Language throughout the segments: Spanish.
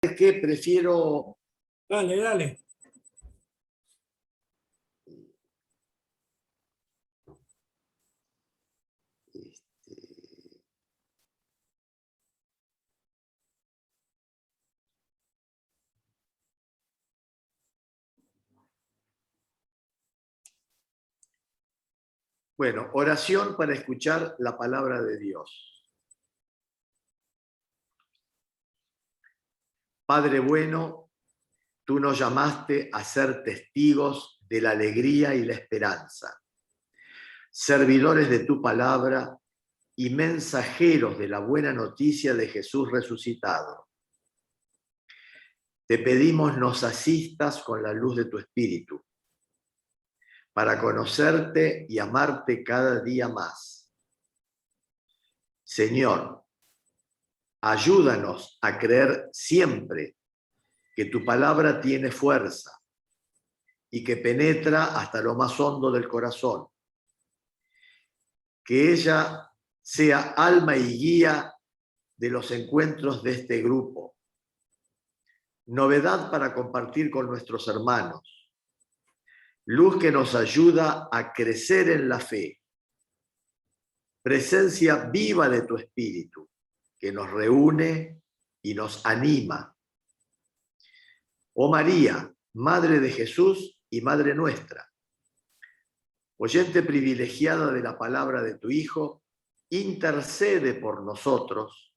Es que prefiero... Dale, dale. Bueno, oración para escuchar la palabra de Dios. Padre bueno, tú nos llamaste a ser testigos de la alegría y la esperanza, servidores de tu palabra y mensajeros de la buena noticia de Jesús resucitado. Te pedimos nos asistas con la luz de tu Espíritu, para conocerte y amarte cada día más. Señor, ayúdanos a creer siempre que tu palabra tiene fuerza y que penetra hasta lo más hondo del corazón. Que ella sea alma y guía de los encuentros de este grupo. Novedad para compartir con nuestros hermanos. Luz que nos ayuda a crecer en la fe. Presencia viva de tu Espíritu, que nos reúne y nos anima. Oh María, Madre de Jesús y Madre nuestra, oyente privilegiada de la palabra de tu Hijo, intercede por nosotros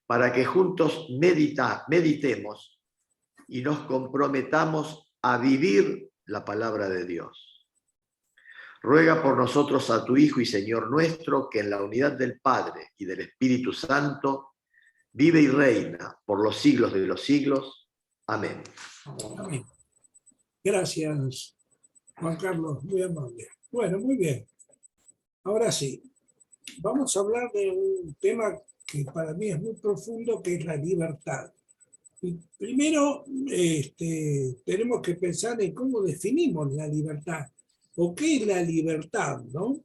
para que juntos meditemos y nos comprometamos a vivir la palabra de Dios. Ruega por nosotros a tu Hijo y Señor nuestro, que en la unidad del Padre y del Espíritu Santo vive y reina por los siglos de los siglos. Amén. Amén. Gracias, Juan Carlos, muy amable. Bueno, muy bien. Ahora sí, vamos a hablar de un tema que para mí es muy profundo, que es la libertad. Y primero, tenemos que pensar en cómo definimos la libertad, o qué es la libertad, ¿no?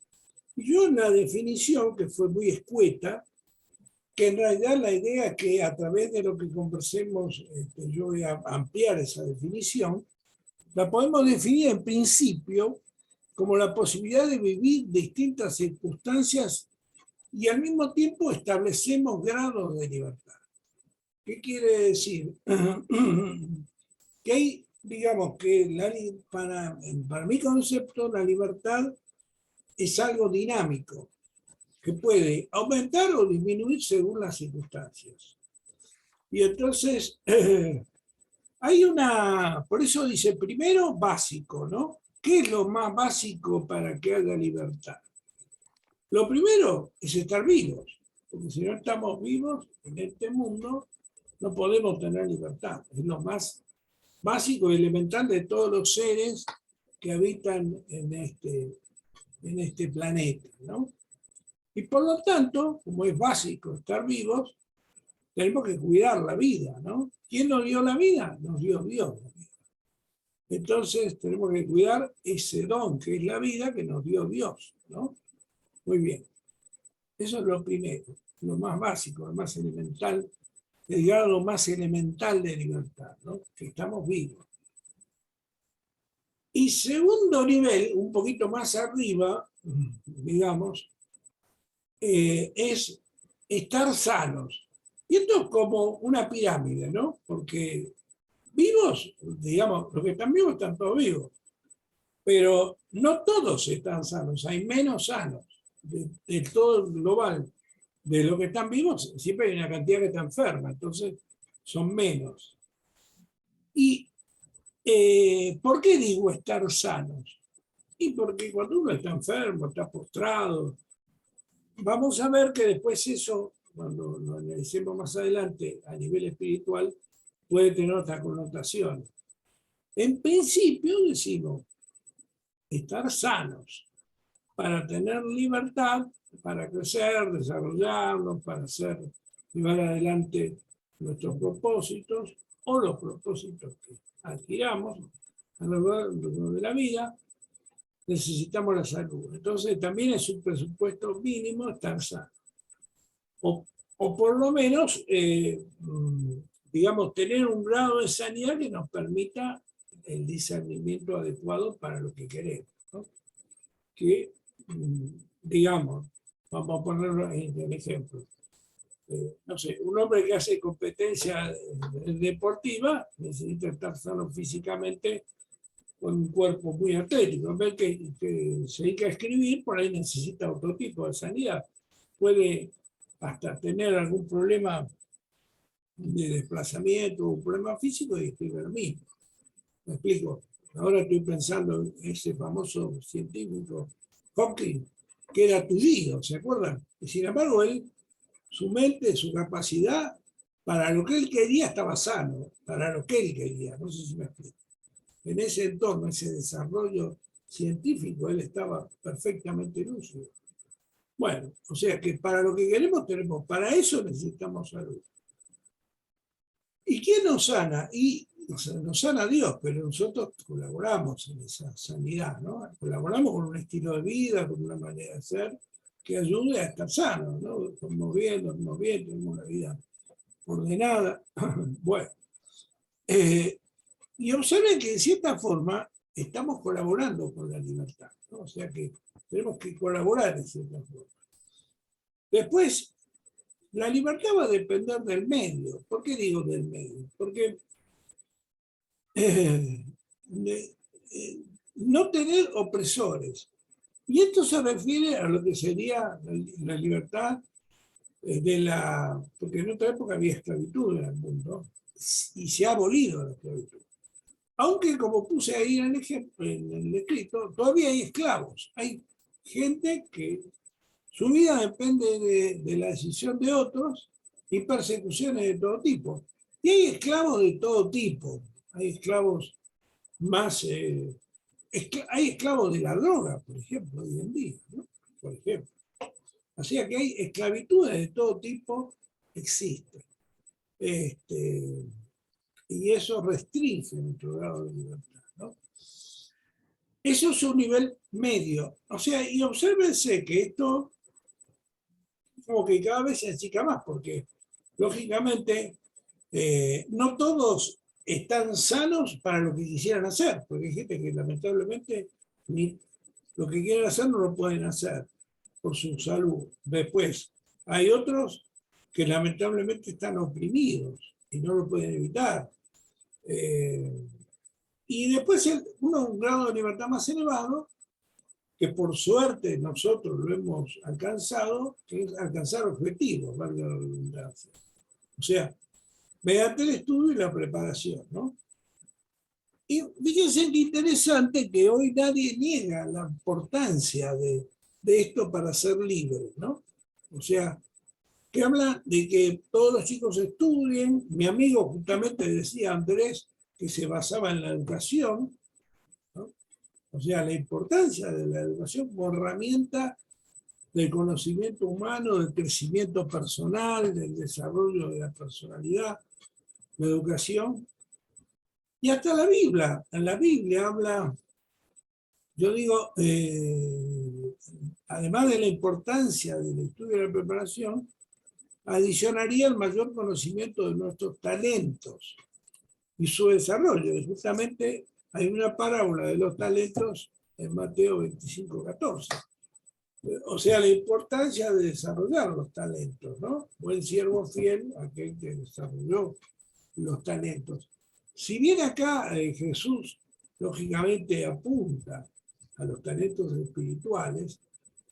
Yo en la definición, que fue muy escueta, que en realidad la idea es que a través de lo que conversemos, yo voy a ampliar esa definición, la podemos definir en principio como la posibilidad de vivir distintas circunstancias y al mismo tiempo establecemos grados de libertad. ¿Qué quiere decir? Que hay, digamos, que para mi concepto, la libertad es algo dinámico, que puede aumentar o disminuir según las circunstancias. Y entonces, por eso dice, primero básico, ¿no? ¿Qué es lo más básico para que haya libertad? Lo primero es estar vivos, porque si no estamos vivos en este mundo, no podemos tener libertad. Es lo más básico y elemental de todos los seres que habitan en este planeta, ¿no? Y por lo tanto, como es básico estar vivos, tenemos que cuidar la vida, ¿no? ¿Quién nos dio la vida? Nos dio Dios. Entonces tenemos que cuidar ese don que es la vida que nos dio Dios, ¿no? Muy bien. Eso es lo primero, lo más básico, lo más elemental, el grado más elemental de libertad, ¿no? Que estamos vivos. Y segundo nivel, un poquito más arriba, digamos, es estar sanos. Y esto es como una pirámide, ¿no? Porque vivos, digamos, los que están vivos están todos vivos, pero no todos están sanos, hay menos sanos de todo el global. De los que están vivos, siempre hay una cantidad que está enferma, entonces son menos. ¿Y por qué digo estar sanos? Y porque cuando uno está enfermo, está postrado, vamos a ver que después eso, cuando lo analicemos más adelante a nivel espiritual, puede tener otra connotación. En principio decimos estar sanos para tener libertad, para crecer, desarrollarnos, para llevar adelante nuestros propósitos o los propósitos que adquiramos a lo largo de la vida. Necesitamos la salud. Entonces también es un presupuesto mínimo estar sano. O por lo menos digamos, tener un grado de sanidad que nos permita el discernimiento adecuado para lo que queremos, ¿no? Que, digamos, vamos a ponerlo en ejemplo. No sé, un hombre que hace competencia deportiva necesita estar sano físicamente con un cuerpo muy atlético. En vez que se dedica a escribir, por ahí necesita otro tipo de sanidad. Puede hasta tener algún problema de desplazamiento, un problema físico y escribe lo mismo. ¿Me explico? Ahora estoy pensando en ese famoso científico Hawking, que era tullido, ¿se acuerdan? Y sin embargo, él, su mente, su capacidad, para lo que él quería estaba sano, para lo que él quería, no sé si me explico. En ese entorno, ese desarrollo científico, él estaba perfectamente lúcido. Bueno, o sea que para lo que queremos tenemos, para eso necesitamos salud. ¿Y quién nos sana? Y nos sana Dios, pero nosotros colaboramos en esa sanidad, ¿no? Colaboramos con un estilo de vida, con una manera de ser que ayude a estar sano, ¿no? Comemos bien, dormimos bien, tenemos una vida ordenada. Bueno, y observen que de cierta forma estamos colaborando con la libertad, ¿no? O sea que tenemos que colaborar de cierta forma. Después, la libertad va a depender del medio. ¿Por qué digo del medio? Porque no tener opresores. Y esto se refiere a lo que sería la libertad de la... Porque en otra época había esclavitud en el mundo y se ha abolido la esclavitud. Aunque, como puse ahí en el ejemplo, en el escrito, todavía hay esclavos. Hay gente que su vida depende de la decisión de otros y persecuciones de todo tipo. Y hay esclavos de todo tipo. Hay esclavos más... hay esclavos de la droga, por ejemplo, hoy en día, ¿no? Por ejemplo. O sea que hay esclavitudes de todo tipo, existen. Y eso restringe nuestro grado de libertad, ¿no? Eso es un nivel medio. O sea, y obsérvense que esto como que cada vez se achica más, porque lógicamente no todos están sanos para lo que quisieran hacer, porque hay gente que lamentablemente ni lo que quieren hacer no lo pueden hacer por su salud. Después, hay otros que lamentablemente están oprimidos y no lo pueden evitar. Y después un grado de libertad más elevado, que por suerte nosotros lo hemos alcanzado, que es alcanzar objetivos, valga la redundancia. O sea, mediante el estudio y la preparación, ¿no? Y fíjense qué interesante que hoy nadie niega la importancia de esto para ser libre, ¿no? O sea, que habla de que todos los chicos estudien. Mi amigo justamente decía, Andrés, que se basaba en la educación, ¿no? O sea, la importancia de la educación como herramienta del conocimiento humano, del crecimiento personal, del desarrollo de la personalidad, la educación. Y hasta la Biblia. En la Biblia habla, yo digo, además de la importancia del estudio y la preparación, adicionaría el mayor conocimiento de nuestros talentos y su desarrollo. Y justamente hay una parábola de los talentos en Mateo 25:14. O sea, la importancia de desarrollar los talentos, ¿no? Buen siervo fiel, aquel que desarrolló los talentos. Si bien acá Jesús lógicamente apunta a los talentos espirituales,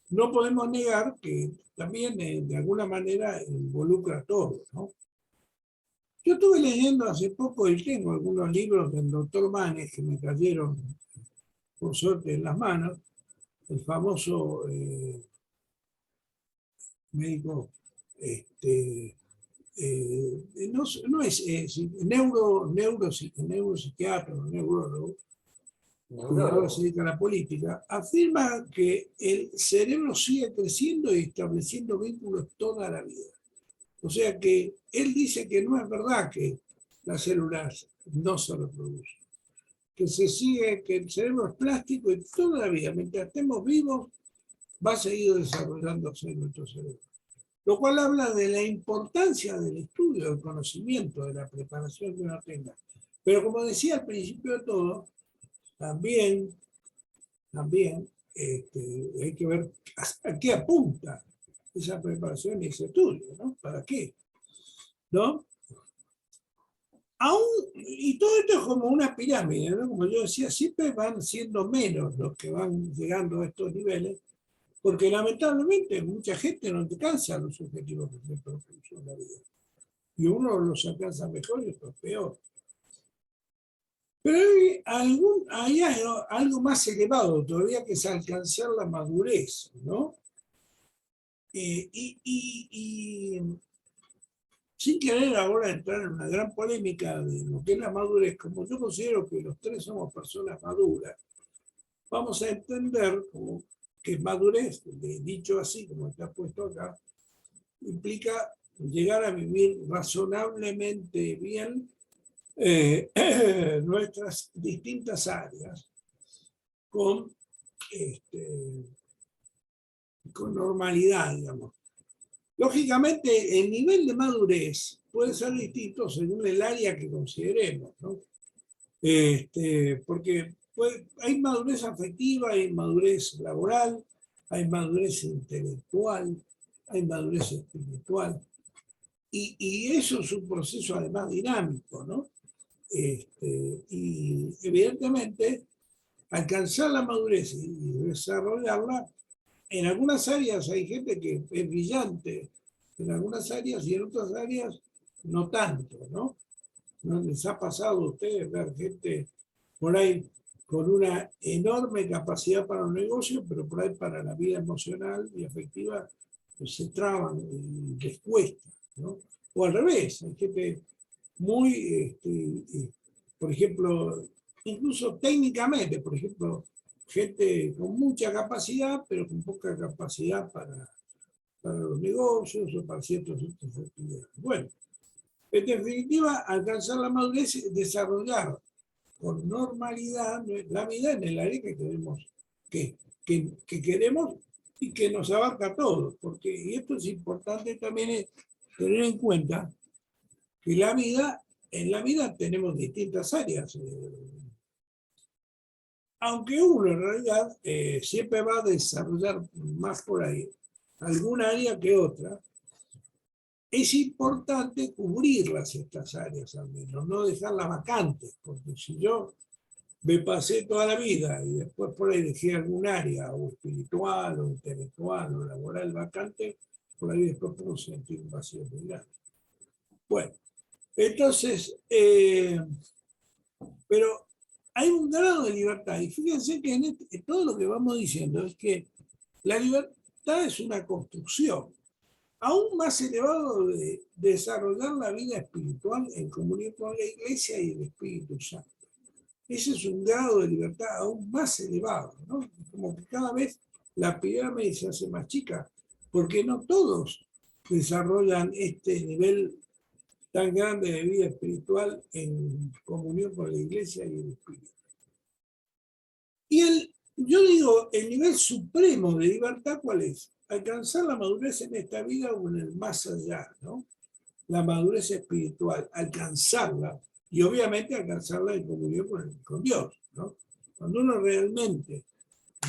no podemos negar que también de alguna manera involucra a todos, ¿no? Yo estuve leyendo hace poco y tengo algunos libros del doctor Manes que me cayeron por suerte en las manos, el famoso médico, no es neuropsiquiatra, neurólogo, que ahora se dedica a la política, afirma que el cerebro sigue creciendo y estableciendo vínculos toda la vida. O sea que él dice que no es verdad que las células no se reproducen, que el cerebro es plástico y toda la vida, mientras estemos vivos, va a seguir desarrollándose nuestro cerebro. lo cual habla de la importancia del estudio, del conocimiento, de la preparación que uno tenga. Pero como decía al principio de todo, también hay que ver a qué apunta esa preparación y ese estudio, ¿no? ¿Para qué? ¿No? Y todo esto es como una pirámide, ¿no? Como yo decía, siempre van siendo menos los que van llegando a estos niveles, porque lamentablemente mucha gente no alcanza los objetivos que se propuso en la vida. Y uno los alcanza mejor y otros peor. Pero hay algo más elevado todavía, que es alcanzar la madurez, ¿no? Y sin querer ahora entrar en una gran polémica de lo que es la madurez, como yo considero que los tres somos personas maduras, vamos a entender como que madurez, dicho así como está puesto acá, implica llegar a vivir razonablemente bien nuestras distintas áreas con normalidad, digamos. Lógicamente, el nivel de madurez puede ser distinto según el área que consideremos, ¿no? Porque hay madurez afectiva, hay madurez laboral, hay madurez intelectual, hay madurez espiritual. Y eso es un proceso además dinámico, ¿no? Y evidentemente, alcanzar la madurez y desarrollarla, en algunas áreas hay gente que es brillante, en algunas áreas, y en otras áreas no tanto, ¿no? ¿No les ha pasado a ustedes ver gente por ahí con una enorme capacidad para un negocio, pero por ahí para la vida emocional y afectiva pues se traban y les cuesta, ¿no? O al revés, hay gente muy, por ejemplo, incluso técnicamente, por ejemplo, gente con mucha capacidad, pero con poca capacidad para los negocios o para ciertas actividades. Bueno, en definitiva, alcanzar la madurez es desarrollar con normalidad la vida en el área que queremos, que queremos y que nos abarca a todos. Porque, y esto es importante también es tener en cuenta que en la vida tenemos distintas áreas. Aunque uno en realidad siempre va a desarrollar más por ahí alguna área que otra, es importante cubrirlas estas áreas al menos, no dejarlas vacantes, porque si yo me pasé toda la vida y después por ahí dejé algún área, o espiritual, o intelectual, o laboral vacante, por ahí después puedo sentir un vacío muy grande. Bueno, entonces, pero hay un grado de libertad, y fíjense que en todo lo que vamos diciendo es que la libertad es una construcción aún más elevado de desarrollar la vida espiritual en comunión con la Iglesia y el Espíritu Santo. Ese es un grado de libertad aún más elevado, ¿no? Como que cada vez la pirámide se hace más chica, porque no todos desarrollan este nivel tan grande de vida espiritual en comunión con la Iglesia y el Espíritu. Y yo digo, el nivel supremo de libertad, ¿cuál es? Alcanzar la madurez en esta vida o en el más allá, ¿no? La madurez espiritual, alcanzarla, y obviamente alcanzarla en comunión con Dios, ¿no? Cuando uno realmente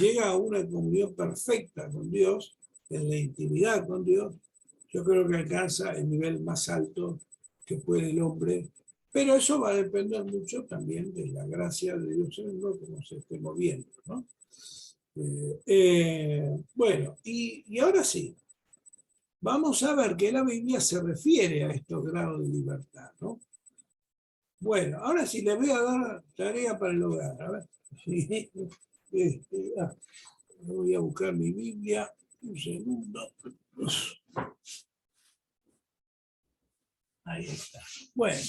llega a una comunión perfecta con Dios, en la intimidad con Dios, yo creo que alcanza el nivel más alto que puede el hombre, pero eso va a depender mucho también de la gracia de Dios en uno, como se esté moviendo, ¿no? Bueno, y ahora sí, vamos a ver que la Biblia se refiere a estos grados de libertad, ¿no? Bueno, ahora sí les voy a dar tarea para el hogar. A ver. Voy a buscar mi Biblia. Un segundo. Ahí está. Bueno,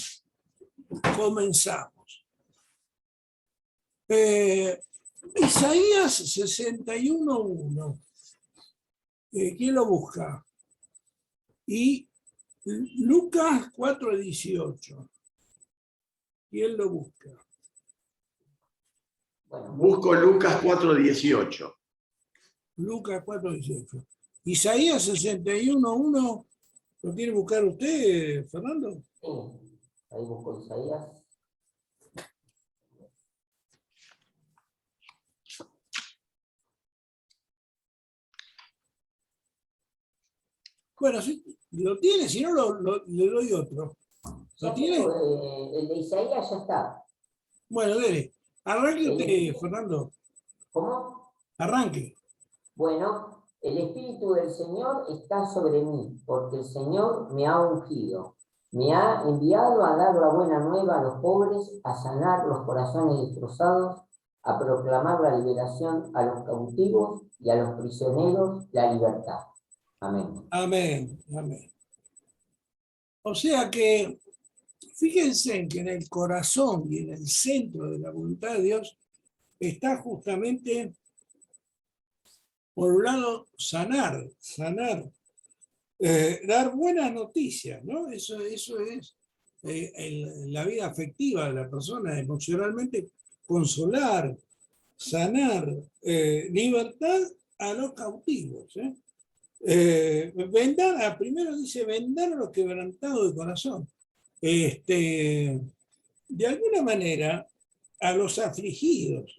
comenzamos. Isaías 61:1. ¿Quién lo busca? Y Lucas 4:18. ¿Quién lo busca? Busco Lucas 4:18. Lucas 4:18. Isaías 61:1, ¿lo quiere buscar usted, Fernando? Sí, ahí busco Isaías. Bueno, si lo tiene, si no le doy otro. ¿Lo Ya tiene? tengo, el de Isaías ya está. Bueno, dele. Arranque usted, Fernando. ¿Cómo? Arranque. Bueno, el Espíritu del Señor está sobre mí, porque el Señor me ha ungido. Me ha enviado a dar la buena nueva a los pobres, a sanar los corazones destrozados, a proclamar la liberación a los cautivos y a los prisioneros la libertad. Amén. Amén. Amén. O sea que, fíjense que en el corazón y en el centro de la voluntad de Dios está justamente, por un lado, sanar, dar buenas noticias, ¿no? Eso es la vida afectiva de la persona, emocionalmente, consolar, sanar, libertad a los cautivos. Vendar, primero dice, vendar a los quebrantados de corazón. De alguna manera, a los afligidos.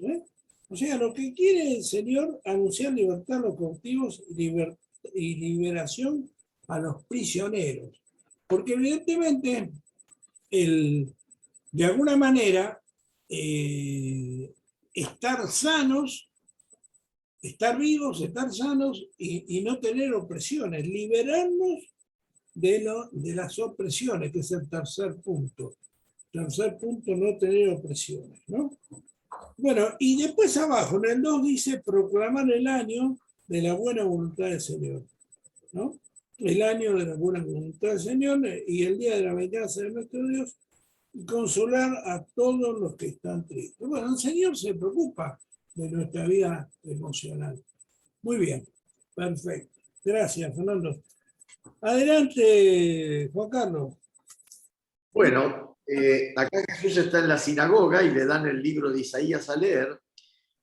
O sea, lo que quiere el Señor, anunciar libertad a los cautivos y liberación a los prisioneros. Porque evidentemente, de alguna manera, estar sanos, estar vivos, estar sanos y no tener opresiones, liberarnos de las opresiones, que es el tercer punto. Tercer punto, no tener opresiones, ¿no? Bueno, y después abajo, en el 2 dice proclamar el año de la buena voluntad del Señor, ¿no? El año de la buena voluntad del Señor y el día de la venganza de nuestro Dios, y consolar a todos los que están tristes. Bueno, el Señor se preocupa de nuestra vida emocional. Muy bien, perfecto. Gracias, Fernando. Adelante, Juan Carlos. Bueno, acá Jesús está en la sinagoga y le dan el libro de Isaías a leer,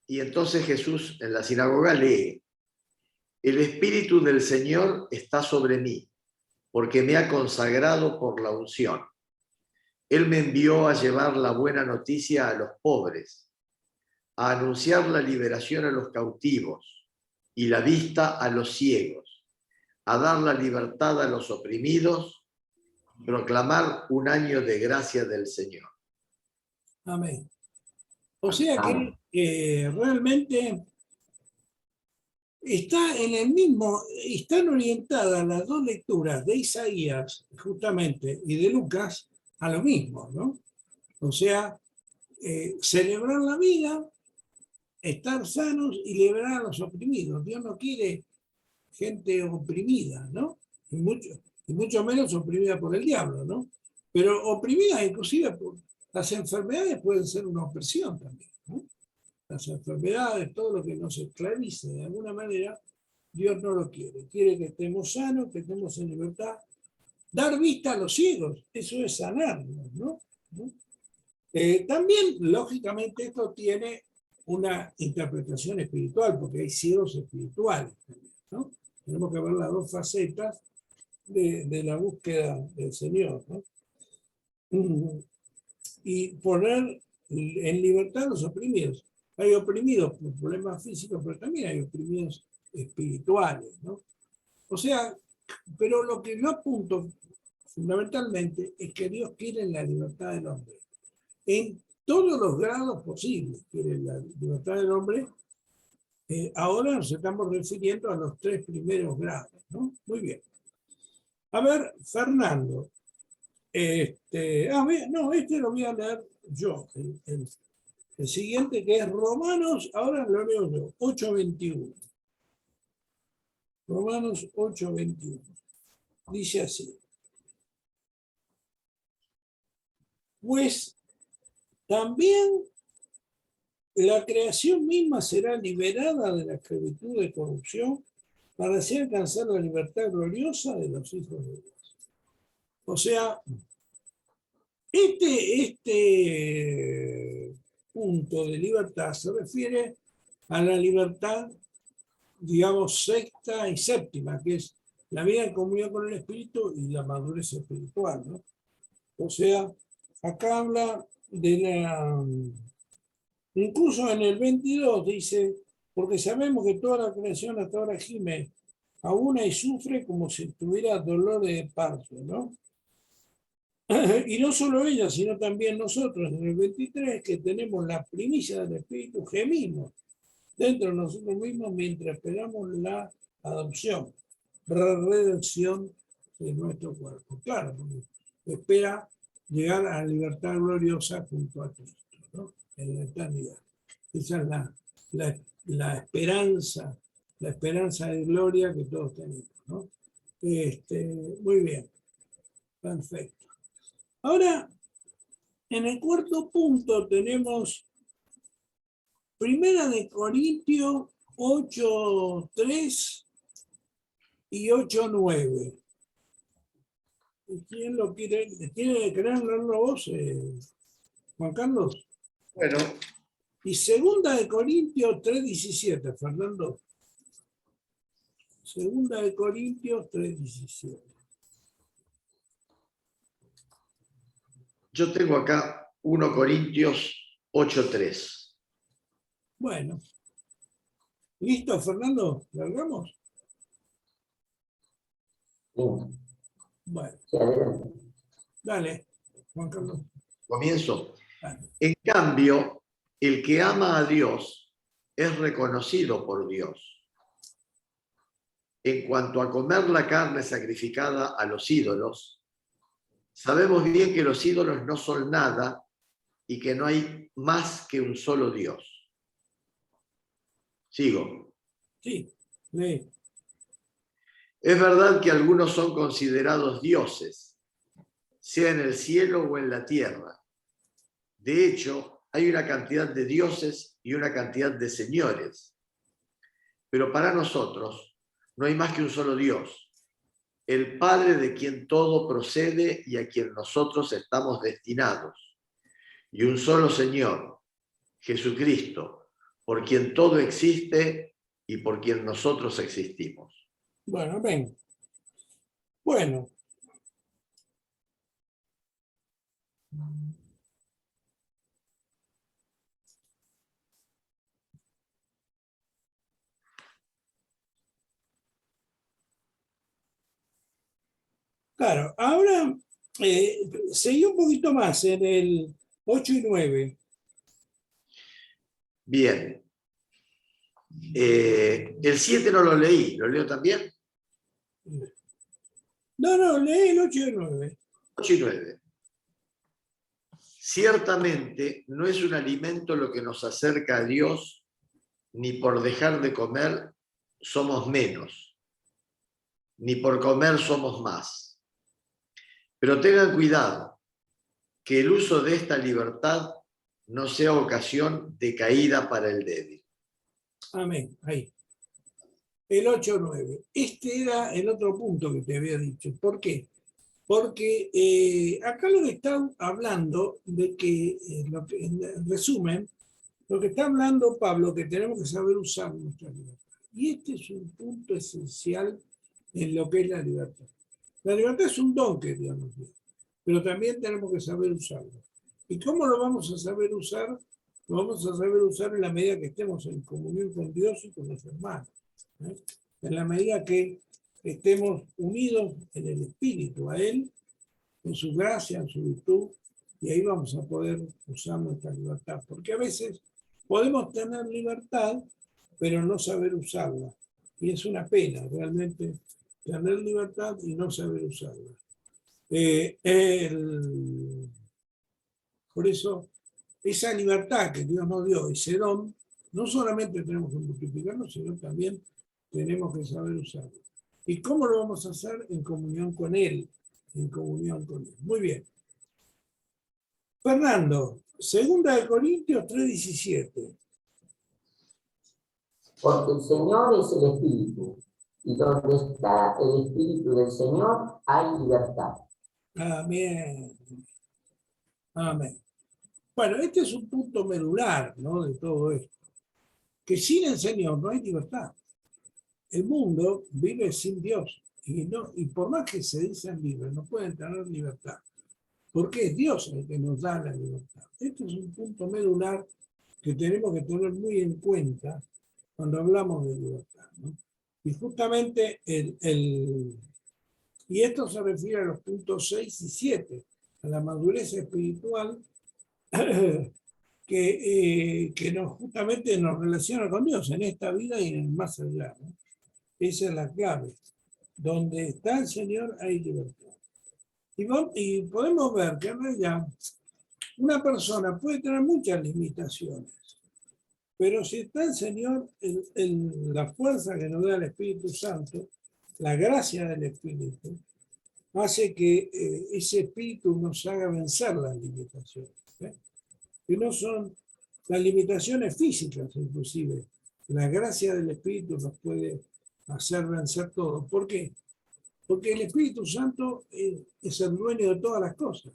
y entonces Jesús en la sinagoga lee: el Espíritu del Señor está sobre mí, porque me ha consagrado por la unción. Él me envió a llevar la buena noticia a los pobres, a anunciar la liberación a los cautivos y la vista a los ciegos, a dar la libertad a los oprimidos, proclamar un año de gracia del Señor. Amén. O sea que realmente están orientadas las dos lecturas de Isaías, justamente, y de Lucas, a lo mismo, ¿no? O sea, celebrar la vida, estar sanos y liberar a los oprimidos. Dios no quiere gente oprimida, ¿no? Y mucho menos oprimida por el diablo, ¿no? Pero oprimida inclusive por las enfermedades pueden ser una opresión también, ¿no? Las enfermedades, todo lo que nos esclavice de alguna manera, Dios no lo quiere. Quiere que estemos sanos, que estemos en libertad. Dar vista a los ciegos, eso es sanarnos, ¿no? También, lógicamente, esto tiene una interpretación espiritual, porque hay ciegos espirituales, ¿no? Tenemos que ver las dos facetas de la búsqueda del Señor, ¿no? Y poner en libertad a los oprimidos. Hay oprimidos por problemas físicos, pero también hay oprimidos espirituales, ¿no? O sea, pero lo que yo apunto fundamentalmente es que Dios quiere la libertad del hombre. En todos los grados posibles quiere la libertad del hombre. Ahora nos estamos refiriendo a los 3 primeros grados, ¿no? Muy bien. A ver, Fernando. No, este lo voy a leer yo. El siguiente, que es Romanos, ahora lo leo yo, 8:21. Romanos 8:21. Dice así: pues también la creación misma será liberada de la esclavitud de corrupción para así alcanzar la libertad gloriosa de los hijos de Dios. O sea, este punto de libertad se refiere a la libertad digamos, sexta y séptima, que es la vida en comunión con el Espíritu y la madurez espiritual, ¿no? O sea, acá habla de la... Incluso en el 22 dice, porque sabemos que toda la creación hasta ahora gime a una y sufre como si tuviera dolor de parto, ¿no? Y no solo ella, sino también nosotros en el 23, que tenemos la primicia del Espíritu, gemimos dentro de nosotros mismos mientras esperamos la adopción, redención de nuestro cuerpo. Claro, porque espera llegar a la libertad gloriosa junto a Cristo, ¿no? En la eternidad. Esa es la esperanza de gloria que todos tenemos, ¿no? Muy bien, perfecto. Ahora, en el cuarto punto tenemos Primera de Corintios 8:3 y 8:9. ¿Quién lo quiere? ¿Quiere leerlo vos, Juan Carlos? Bueno, Y Segunda de Corintios 3:17, Fernando. Segunda de Corintios 3:17. yo tengo acá 1 Corintios 8:3. Bueno. ¿Listo, Fernando? ¿Largamos? Sí, Bueno, sí, adelante. dale, Juan Carlos. Comienzo. Dale. En cambio, el que ama a Dios es reconocido por Dios. En cuanto a comer la carne sacrificada a los ídolos, sabemos bien que los ídolos no son nada y que no hay más que un solo Dios. Sigo. Sí, lee. Es verdad que algunos son considerados dioses, sea en el cielo o en la tierra. De hecho, hay una cantidad de dioses y una cantidad de señores. Pero para nosotros no hay más que un solo Dios, el Padre de quien todo procede y a quien nosotros estamos destinados. Y un solo Señor, Jesucristo, por quien todo existe y por quien nosotros existimos. Bueno, ven. Bueno. Claro, ahora seguí un poquito más en el 8 y 9. Bien. El 7 no lo leí, ¿lo leo también? No, lee el 8 y el 9. 8 y 9. Ciertamente no es un alimento lo que nos acerca a Dios, ni por dejar de comer somos menos, ni por comer somos más. Pero tengan cuidado, que el uso de esta libertad no sea ocasión de caída para el débil. Amén, ahí. El 8-9. Este era el otro punto que te había dicho. ¿Por qué? Porque acá lo que está hablando de que, en resumen, lo que está hablando Pablo, que tenemos que saber usar nuestra libertad. Y este es un punto esencial en lo que es la libertad. La libertad es un don que Dios nos dio, pero también tenemos que saber usarlo. ¿Y cómo lo vamos a saber usar? Lo vamos a saber usar en la medida que estemos en comunión con Dios y con los hermanos. En la medida que estemos unidos en el Espíritu, a Él, en su gracia, en su virtud, y ahí vamos a poder usar nuestra libertad. Porque a veces podemos tener libertad, pero no saber usarla. Y es una pena, realmente, tener libertad y no saber usarla. Por eso, esa libertad que Dios nos dio, ese don, no solamente tenemos que multiplicarlo, sino también tenemos que saber usarlo. ¿Y cómo lo vamos a hacer? En comunión con Él. En comunión con Él. Muy bien. Fernando, 2 Corintios 3:17. Porque el Señor es el Espíritu, y donde está el Espíritu del Señor hay libertad. Amén. Amén. Bueno, este es un punto medular, ¿no?, de todo esto. Que sin el Señor no hay libertad. el mundo vive sin Dios. Y por más que se dicen libres, no pueden tener libertad. Porque es Dios el que nos da la libertad. Este es un punto medular que tenemos que tener muy en cuenta cuando hablamos de libertad, ¿no? Y justamente y esto se refiere a los puntos 6 y 7, a la madurez espiritual que justamente nos relaciona con Dios en esta vida y en el más allá, ¿no? Esa es la clave. Donde está el Señor hay libertad. Y podemos ver que en realidad una persona puede tener muchas limitaciones, pero si está el Señor, la fuerza que nos da el Espíritu Santo, la gracia del Espíritu, hace que ese Espíritu nos haga vencer las limitaciones, ¿eh? Que no son las limitaciones físicas, inclusive. La gracia del Espíritu nos puede hacer vencer todo. ¿Por qué? Porque el Espíritu Santo es el dueño de todas las cosas.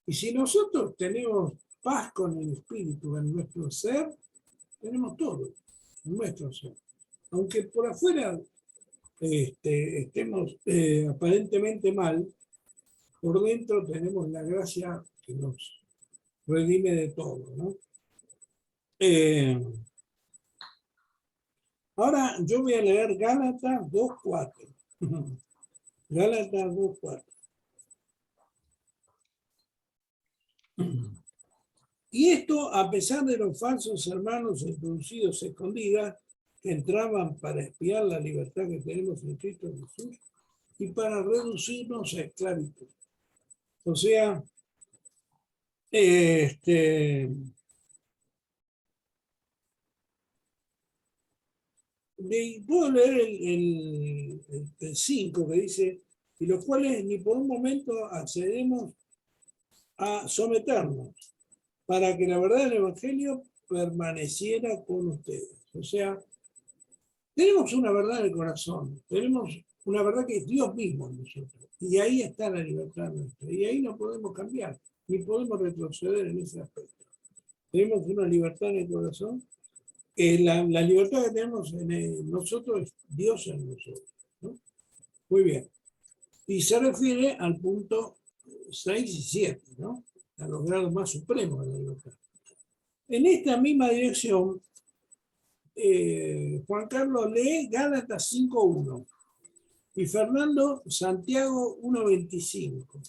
Y si nosotros tenemos paz con el Espíritu en nuestro ser, tenemos todo en nuestro ser. Aunque por afuera estemos aparentemente mal, por dentro tenemos la gracia que nos redime de todo, ¿no? Ahora yo voy a leer Gálatas 2:4. Gálatas 2:4. Y esto a pesar de los falsos hermanos introducidos escondidas que entraban para espiar la libertad que tenemos en Cristo Jesús y para reducirnos a esclavitud. O sea, puedo leer el 5 que dice, y los cuales ni por un momento accedemos a someternos para que la verdad del Evangelio permaneciera con ustedes. O sea, tenemos una verdad en el corazón, tenemos una verdad que es Dios mismo en nosotros, y ahí está la libertad nuestra, y ahí no podemos cambiar, ni podemos retroceder en ese aspecto. Tenemos una libertad en el corazón. La libertad que tenemos en nosotros es Dios en nosotros, ¿no? Muy bien. Y se refiere al punto 6 y 7, ¿no? A los grados más supremos de la libertad. En esta misma dirección, Juan Carlos lee Gálatas 5:1 y Fernando Santiago 1:25.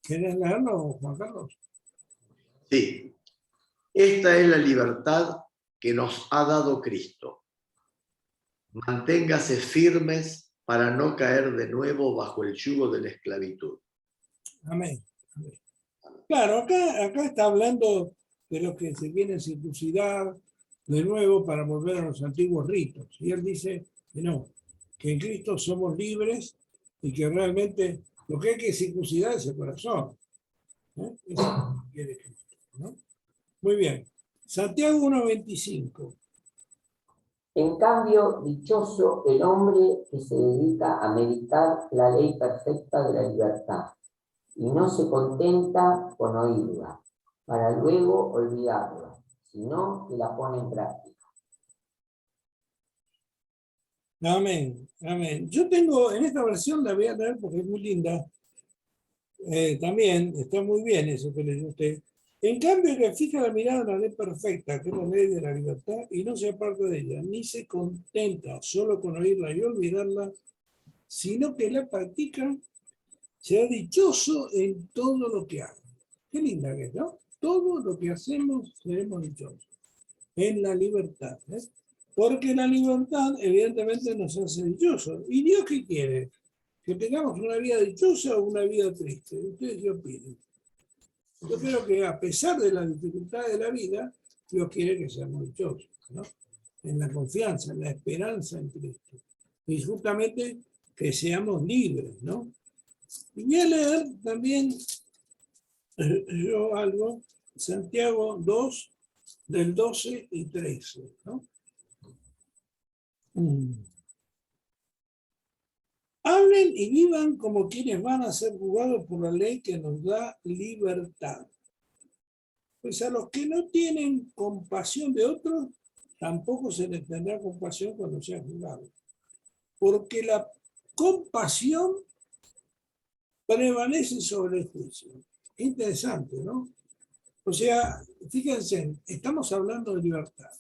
¿Quieres leerlo, Juan Carlos? Sí. Esta es la libertad que nos ha dado Cristo. Manténgase firmes para no caer de nuevo bajo el yugo de la esclavitud. Amén. Amén. Claro, acá está hablando de los que se quieren circuncidar de nuevo para volver a los antiguos ritos. Y él dice que no, que en Cristo somos libres y que realmente lo que hay que circuncidar es el corazón, ¿no? Eso quiere Cristo, ¿no? Muy bien. Santiago 1:25. En cambio, dichoso el hombre que se dedica a meditar la ley perfecta de la libertad y no se contenta con oírla, para luego olvidarla, sino que la pone en práctica. Amén, amén. Yo tengo, en esta versión la voy a leer porque es muy linda. También está muy bien eso que leyó usted. En cambio, que fija la mirada en la ley perfecta, que es la ley de la libertad, y no se aparta de ella, ni se contenta solo con oírla y olvidarla, sino que la practica, será dichoso en todo lo que haga. Qué linda que es, ¿no? Todo lo que hacemos seremos dichosos. En la libertad, ¿eh? Porque la libertad, evidentemente, nos hace dichosos. ¿Y Dios qué quiere? ¿Que tengamos una vida dichosa o una vida triste? ¿Ustedes qué opinan? Yo creo que a pesar de las dificultades de la vida, Dios quiere que seamos dichosos, ¿no? en la confianza, en la esperanza en Cristo. Y justamente que seamos libres, ¿no? Y voy a leer también yo algo, Santiago 2, del 12 y 13, ¿no? Hablen y vivan como quienes van a ser juzgados por la ley que nos da libertad. Pues a los que no tienen compasión de otros, tampoco se les tendrá compasión cuando sean juzgados. Porque la compasión prevalece sobre el juicio. Interesante, ¿no? O sea, fíjense, estamos hablando de libertad.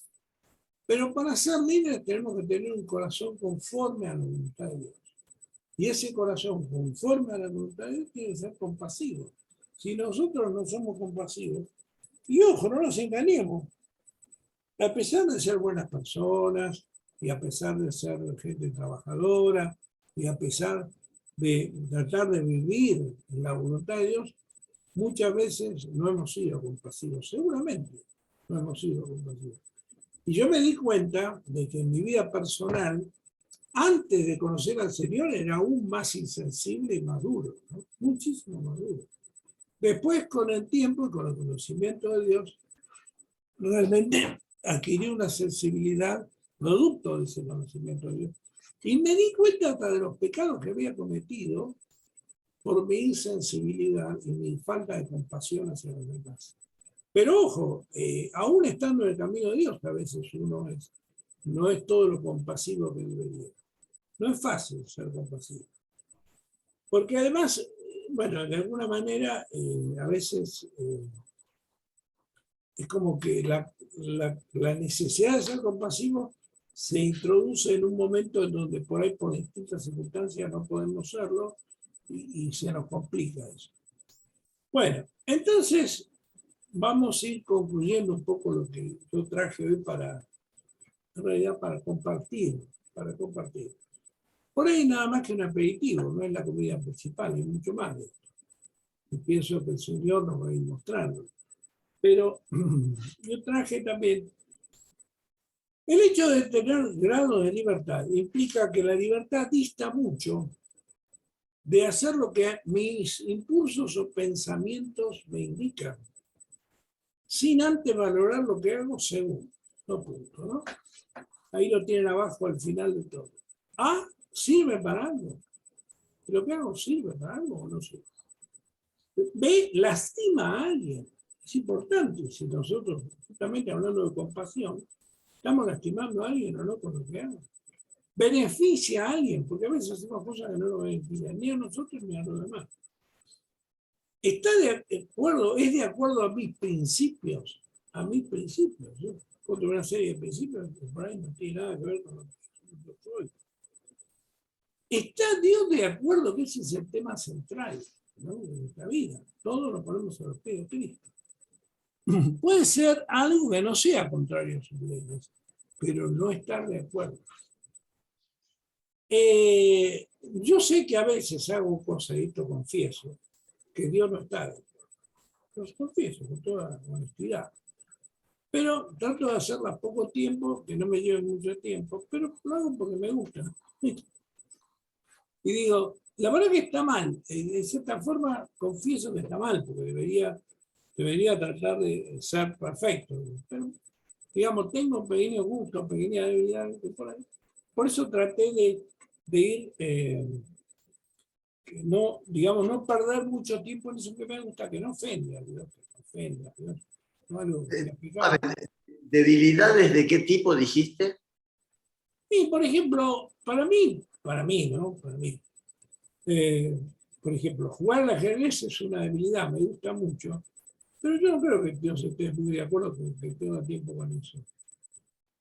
Pero para ser libres tenemos que tener un corazón conforme a la voluntad de Dios. Y ese corazón conforme a la voluntad de Dios tiene que ser compasivo. Si nosotros no somos compasivos, y ojo, no nos engañemos, a pesar de ser buenas personas, y a pesar de ser gente trabajadora, y a pesar de tratar de vivir en la voluntad de Dios, muchas veces no hemos sido compasivos, seguramente no hemos sido compasivos. Y yo me di cuenta de que en mi vida personal, antes de conocer al Señor, era aún más insensible y más duro, ¿no? Muchísimo más duro. Después, con el tiempo y con el conocimiento de Dios, realmente adquirí una sensibilidad producto de ese conocimiento de Dios. Y me di cuenta hasta de los pecados que había cometido por mi insensibilidad y mi falta de compasión hacia los demás. Pero ojo, aún estando en el camino de Dios, que a veces uno no es todo lo compasivo que debería. No es fácil ser compasivo. Porque además, bueno, de alguna manera, a veces es como que la necesidad de ser compasivo se introduce en un momento en donde por ahí por distintas circunstancias no podemos serlo y se nos complica eso. Bueno, entonces vamos a ir concluyendo un poco lo que yo traje hoy en realidad para compartir. Por ahí nada más que un aperitivo, no es la comida principal, es mucho más de esto. Y pienso que el Señor nos va a ir mostrando. Pero yo traje también el hecho de tener grado de libertad implica que la libertad dista mucho de hacer lo que mis impulsos o pensamientos me indican, sin antes valorar lo que hago según. No punto, ¿no? Ahí lo tienen abajo al final de todo. Ah, ¿sirve para algo? ¿Lo que hago sirve para algo o no sirve? B, lastima a alguien. Es importante, si nosotros, justamente hablando de compasión, estamos lastimando a alguien o no con lo que hago. Beneficia a alguien, porque a veces hacemos cosas que no nos benefician ni a nosotros ni a los demás. Está de acuerdo, es de acuerdo a mis principios. Yo tengo una serie de principios que por ahí no tiene nada que ver con lo que soy. ¿Está Dios de acuerdo que ese es el tema central, ¿no?, de nuestra vida? Todo lo ponemos a los pies de Cristo. Puede ser algo que no sea contrario a sus leyes, pero no estar de acuerdo. Yo sé que a veces hago cosas, y esto confieso, que Dios no está de acuerdo. Los confieso con toda honestidad. Pero trato de hacerlas poco tiempo, que no me lleve mucho tiempo, pero lo hago porque me gusta. Y digo, la verdad que está mal. De cierta forma confieso que está mal, porque debería tratar de ser perfecto. Pero, digamos, tengo un pequeño gusto, pequeña debilidad por ahí. Por eso traté de ir, no, digamos, no perder mucho tiempo en eso que me gusta, que no ofende a Dios, no algo ¿Debilidades de qué tipo dijiste? Y, por ejemplo, para mí, ¿no? Para mí. Por ejemplo, jugar al ajedrez es una debilidad, me gusta mucho, pero yo no creo que Dios esté muy de acuerdo con que tenga tiempo con eso.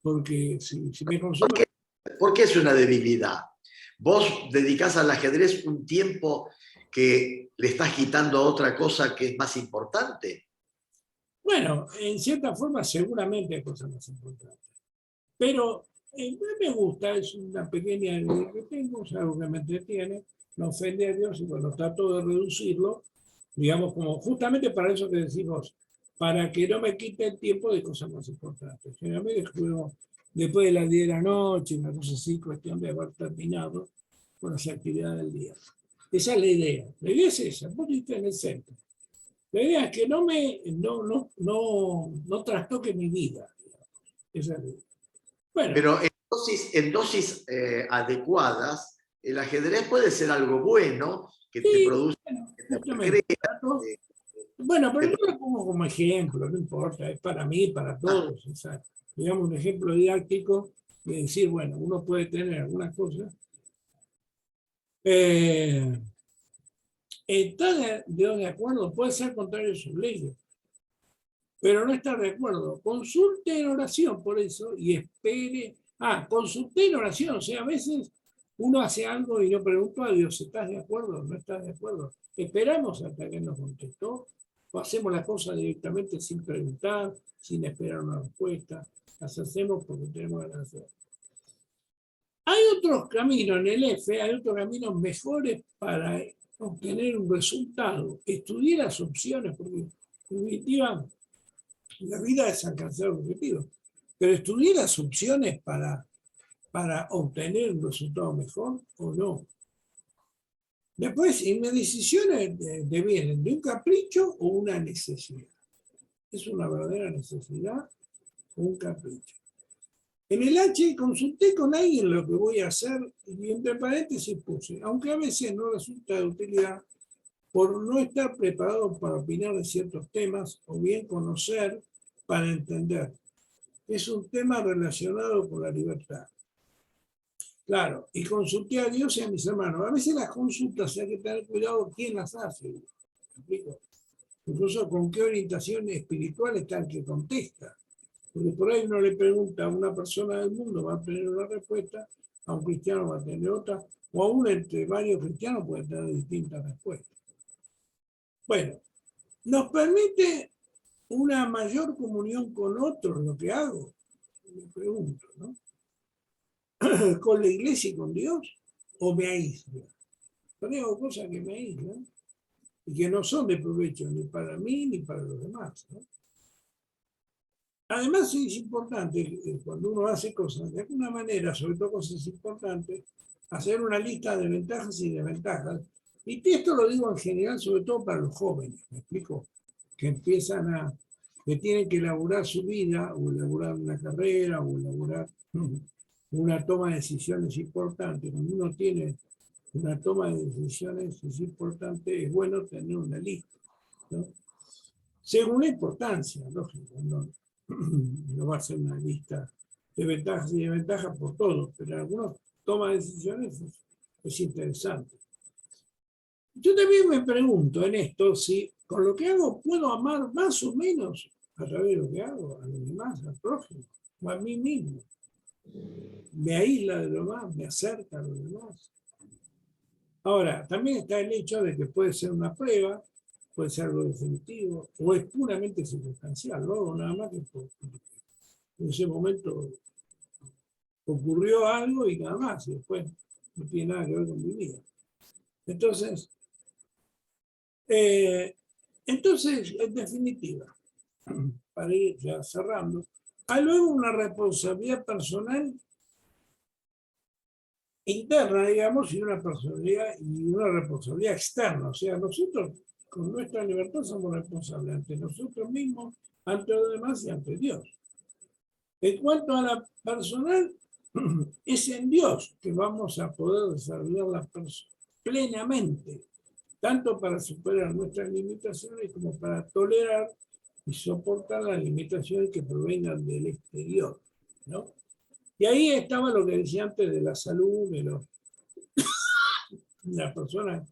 Porque si me consumo... ¿Por qué es una debilidad? Vos dedicás al ajedrez un tiempo que le estás quitando a otra cosa que es más importante. Bueno, en cierta forma seguramente hay cosas más importantes. Pero me gusta, es una pequeña debilidad que tengo, es algo que me entretiene, no ofende a Dios y cuando trato de reducirlo, digamos, como justamente para eso que decimos, para que no me quite el tiempo de cosas más importantes. Generalmente juego después de las 10 de la noche, una cosa así, cuestión de haber terminado con las actividades del día. Esa es la idea. La idea es esa, vos estás en el centro. La idea es que no trastoque mi vida. Esa es la idea. Bueno, Pero en dosis adecuadas, el ajedrez puede ser algo bueno que te sí, produce, bueno, que te justamente. eh, Bueno, pero que yo lo pongo como ejemplo, no importa, es para mí, para todos. O sea, digamos un ejemplo didáctico de decir, bueno, uno puede tener algunas cosas. Está de acuerdo, puede ser contrario a sus leyes, pero no está de acuerdo. Consulte en oración por eso y espere. Consulte en oración, o sea, a veces uno hace algo y no pregunta a Dios, ¿estás de acuerdo o no estás de acuerdo? Esperamos hasta que nos contestó, o hacemos las cosas directamente sin preguntar, sin esperar una respuesta, las hacemos porque tenemos ganas de hacer. Hay otros caminos en el F, hay otros caminos mejores para obtener un resultado. Estudié las opciones, porque en definitiva la vida es alcanzar objetivos, pero estudié las opciones para obtener un resultado mejor o no. Después, y mis decisiones devienen de un capricho o una necesidad. ¿Es una verdadera necesidad o un capricho? En el H consulté con alguien lo que voy a hacer y entre paréntesis puse, aunque a veces no resulta de utilidad por no estar preparado para opinar de ciertos temas o bien conocer para entender. Es un tema relacionado con la libertad. Claro, y consulté a Dios y a mis hermanos. A veces las consultas hay que tener cuidado quién las hace. ¿Me explico? Incluso con qué orientación espiritual está el que contesta. Porque por ahí uno le pregunta a una persona del mundo, va a tener una respuesta, a un cristiano va a tener otra, o aún entre varios cristianos puede tener distintas respuestas. Bueno, nos permite una mayor comunión con otros, lo que hago, me pregunto, ¿no? ¿Con la iglesia y con Dios? ¿O me aíslo? Pero hago cosas que me aíslan y que no son de provecho ni para mí ni para los demás, ¿no? Además es importante cuando uno hace cosas, de alguna manera, sobre todo cosas importantes, hacer una lista de ventajas y desventajas. Y esto lo digo en general, sobre todo para los jóvenes, ¿me explico? Que que tienen que elaborar su vida, o elaborar una carrera, o elaborar una toma de decisiones importantes. Cuando uno tiene una toma de decisiones es importante, es bueno tener una lista, ¿no? Según la importancia, lógico, no va a ser una lista de ventajas y desventajas por todo, pero en algunas tomas de decisiones es interesante. Yo también me pregunto en esto si con lo que hago puedo amar más o menos a través de lo que hago, a los demás, al prójimo, o a mí mismo. Me aísla de lo demás, me acerca a los demás. Ahora, también está el hecho de que puede ser una prueba, puede ser algo definitivo, o es puramente circunstancial, lo hago nada más que en ese momento ocurrió algo y nada más, y después no tiene nada que ver con mi vida. Entonces, en definitiva, para ir ya cerrando, hay luego una responsabilidad personal interna, digamos, y una responsabilidad externa. O sea, nosotros con nuestra libertad somos responsables ante nosotros mismos, ante los demás y ante Dios. En cuanto a la personal, es en Dios que vamos a poder desarrollarla plenamente, tanto para superar nuestras limitaciones como para tolerar y soportar las limitaciones que provengan del exterior, ¿no? Y ahí estaba lo que decía antes de la salud, de las personas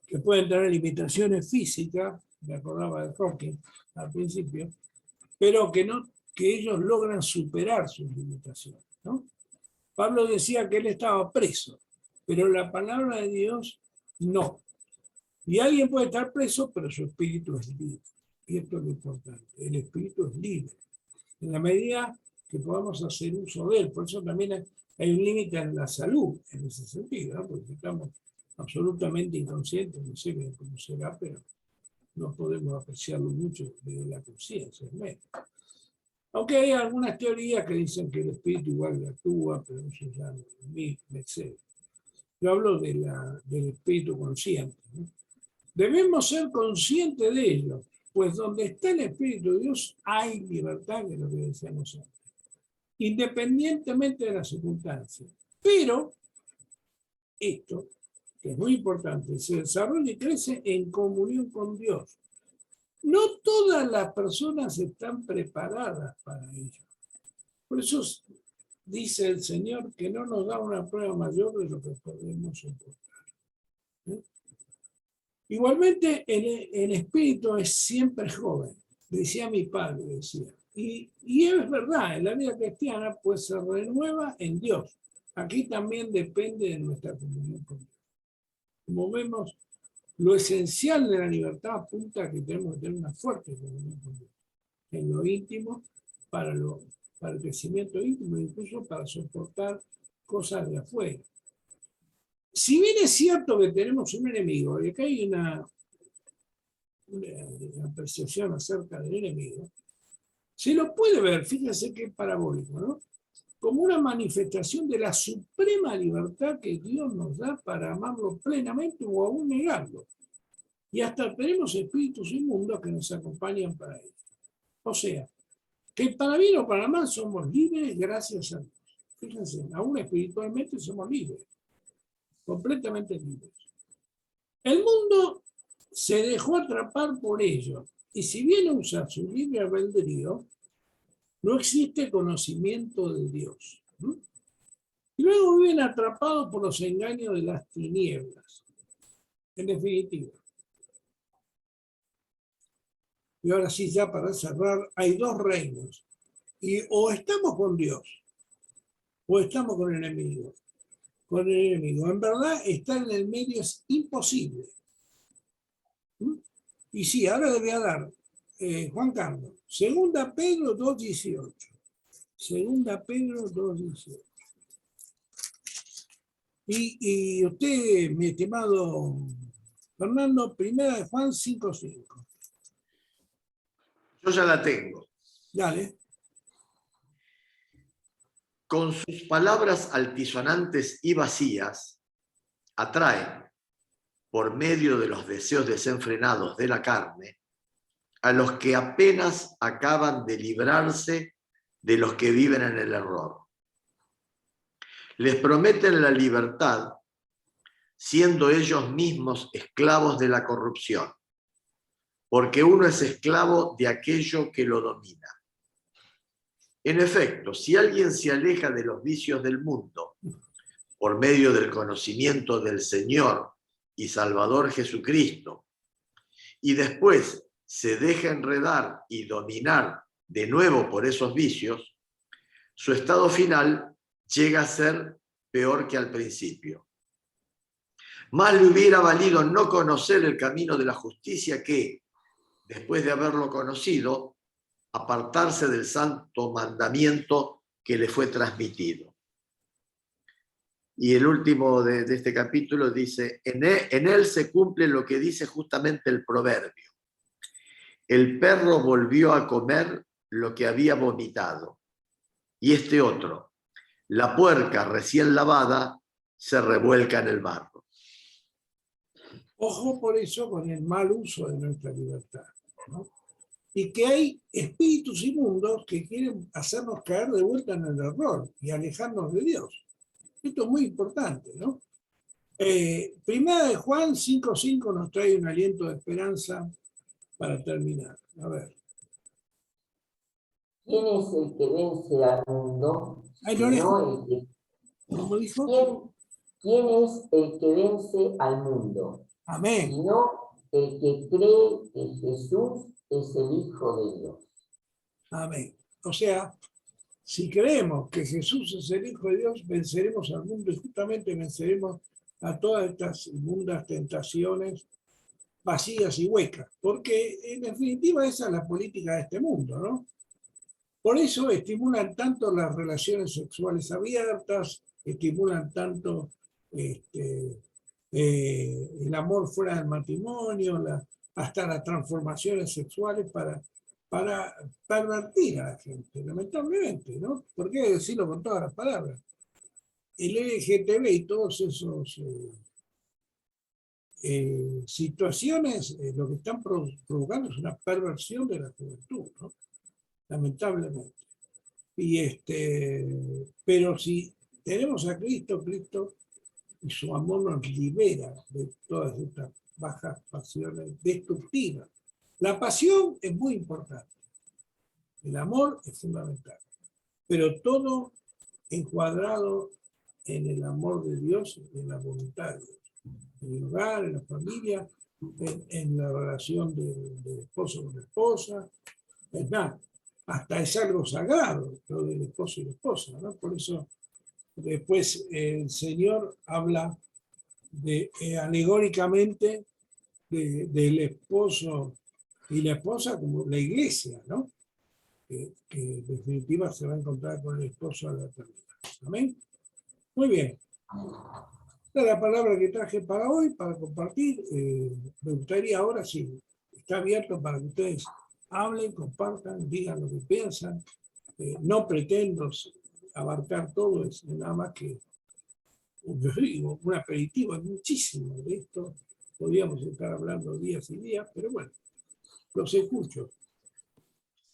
que pueden tener limitaciones físicas, me acordaba de Hawking al principio, pero que ellos logran superar sus limitaciones, ¿no? Pablo decía que él estaba preso, pero la palabra de Dios no. Y alguien puede estar preso, pero su espíritu es libre. Y esto es lo importante, el espíritu es libre. En la medida que podamos hacer uso de él, por eso también hay un límite en la salud, en ese sentido, ¿no? Porque estamos absolutamente inconscientes, no sé cómo será, pero no podemos apreciarlo mucho desde la conciencia. Aunque hay algunas teorías que dicen que el espíritu igual actúa, pero eso ya a mí me excede. Yo hablo del espíritu consciente, ¿no? Debemos ser conscientes de ello, pues donde está el Espíritu de Dios hay libertad, que es lo que decíamos antes, independientemente de las circunstancias. Pero esto, que es muy importante, se desarrolla y crece en comunión con Dios. No todas las personas están preparadas para ello. Por eso dice el Señor que no nos da una prueba mayor de lo que podemos soportar. ¿Eh? Igualmente, el espíritu es siempre joven, decía mi padre, decía. Y es verdad, en la vida cristiana pues se renueva en Dios. Aquí también depende de nuestra comunión con Dios. Como vemos, lo esencial de la libertad apunta a que tenemos que tener una fuerte comunión con Dios. En lo íntimo, para el crecimiento íntimo, incluso para soportar cosas de afuera. Si bien es cierto que tenemos un enemigo, y acá hay una apreciación acerca del enemigo, se lo puede ver, fíjense que es parabólico, ¿no? Como una manifestación de la suprema libertad que Dios nos da para amarlo plenamente o aún negarlo. Y hasta tenemos espíritus inmundos que nos acompañan para ello. O sea, que para bien o para mal somos libres gracias a Dios. Fíjense, aún espiritualmente somos libres, completamente libres. El mundo se dejó atrapar por ello, y si bien usa su libre albedrío, no existe conocimiento de Dios. Y luego viven atrapados por los engaños de las tinieblas. En definitiva. Y ahora sí, ya para cerrar, hay dos reinos. Y o estamos con Dios, o estamos con el enemigo. Con el enemigo. En verdad, estar en el medio es imposible. Y sí, ahora le voy a dar, Juan Carlos, 2 Pedro 2:18. 2 Pedro 2:18. Y usted, mi estimado Fernando, 1 Juan 5:5. Yo ya la tengo. Dale. Con sus palabras altisonantes y vacías, atraen, por medio de los deseos desenfrenados de la carne, a los que apenas acaban de librarse de los que viven en el error. Les prometen la libertad, siendo ellos mismos esclavos de la corrupción, porque uno es esclavo de aquello que lo domina. En efecto, si alguien se aleja de los vicios del mundo por medio del conocimiento del Señor y Salvador Jesucristo, y después se deja enredar y dominar de nuevo por esos vicios, su estado final llega a ser peor que al principio. Más le hubiera valido no conocer el camino de la justicia que, después de haberlo conocido, apartarse del santo mandamiento que le fue transmitido. Y el último de este capítulo dice, en él se cumple lo que dice justamente el proverbio. El perro volvió a comer lo que había vomitado. Y este otro, la puerca recién lavada, se revuelca en el barro. Ojo por eso con el mal uso de nuestra libertad, ¿no? Y que hay espíritus inmundos que quieren hacernos caer de vuelta en el error y alejarnos de Dios. Esto es muy importante, ¿no? Primera de Juan 5:5 nos trae un aliento de esperanza para terminar. A ver. ¿Quién es el que vence al mundo? Ay, no, Sino el que... ¿Cómo dijo? ¿Quién es el que vence al mundo? Amén. Sino el que cree que Jesús es el Hijo de Dios. Amén. O sea, si creemos que Jesús es el Hijo de Dios, venceremos al mundo y justamente venceremos a todas estas inmundas tentaciones vacías y huecas, porque en definitiva esa es la política de este mundo, ¿no? Por eso estimulan tanto las relaciones sexuales abiertas, estimulan tanto el amor fuera del matrimonio, hasta las transformaciones sexuales para para pervertir a la gente, lamentablemente, ¿no? ¿Por qué decirlo con todas las palabras? El LGTB y todos esos situaciones, lo que están provocando es una perversión de la juventud, ¿no? Lamentablemente. Pero si tenemos a Cristo, Cristo y su amor nos libera de todas estas bajas pasiones destructivas. La pasión es muy importante, el amor es fundamental, pero todo encuadrado en el amor de Dios, en la voluntad de Dios, en el hogar, en la familia, en la relación del esposo con la esposa. Es más, hasta es algo sagrado lo del esposo y la esposa, ¿no? Por eso después el Señor habla alegóricamente del esposo y la esposa como la iglesia, ¿no? Que en definitiva se va a encontrar con el esposo a la eternidad. Amén. Muy bien. Esta es la palabra que traje para hoy, para compartir. Me gustaría ahora, sí, está abierto para que ustedes hablen, compartan, digan lo que piensan. No pretendo abarcar todo, es nada más que un aperitivo, es muchísimo de esto. Podríamos estar hablando días y días, pero bueno, los escucho.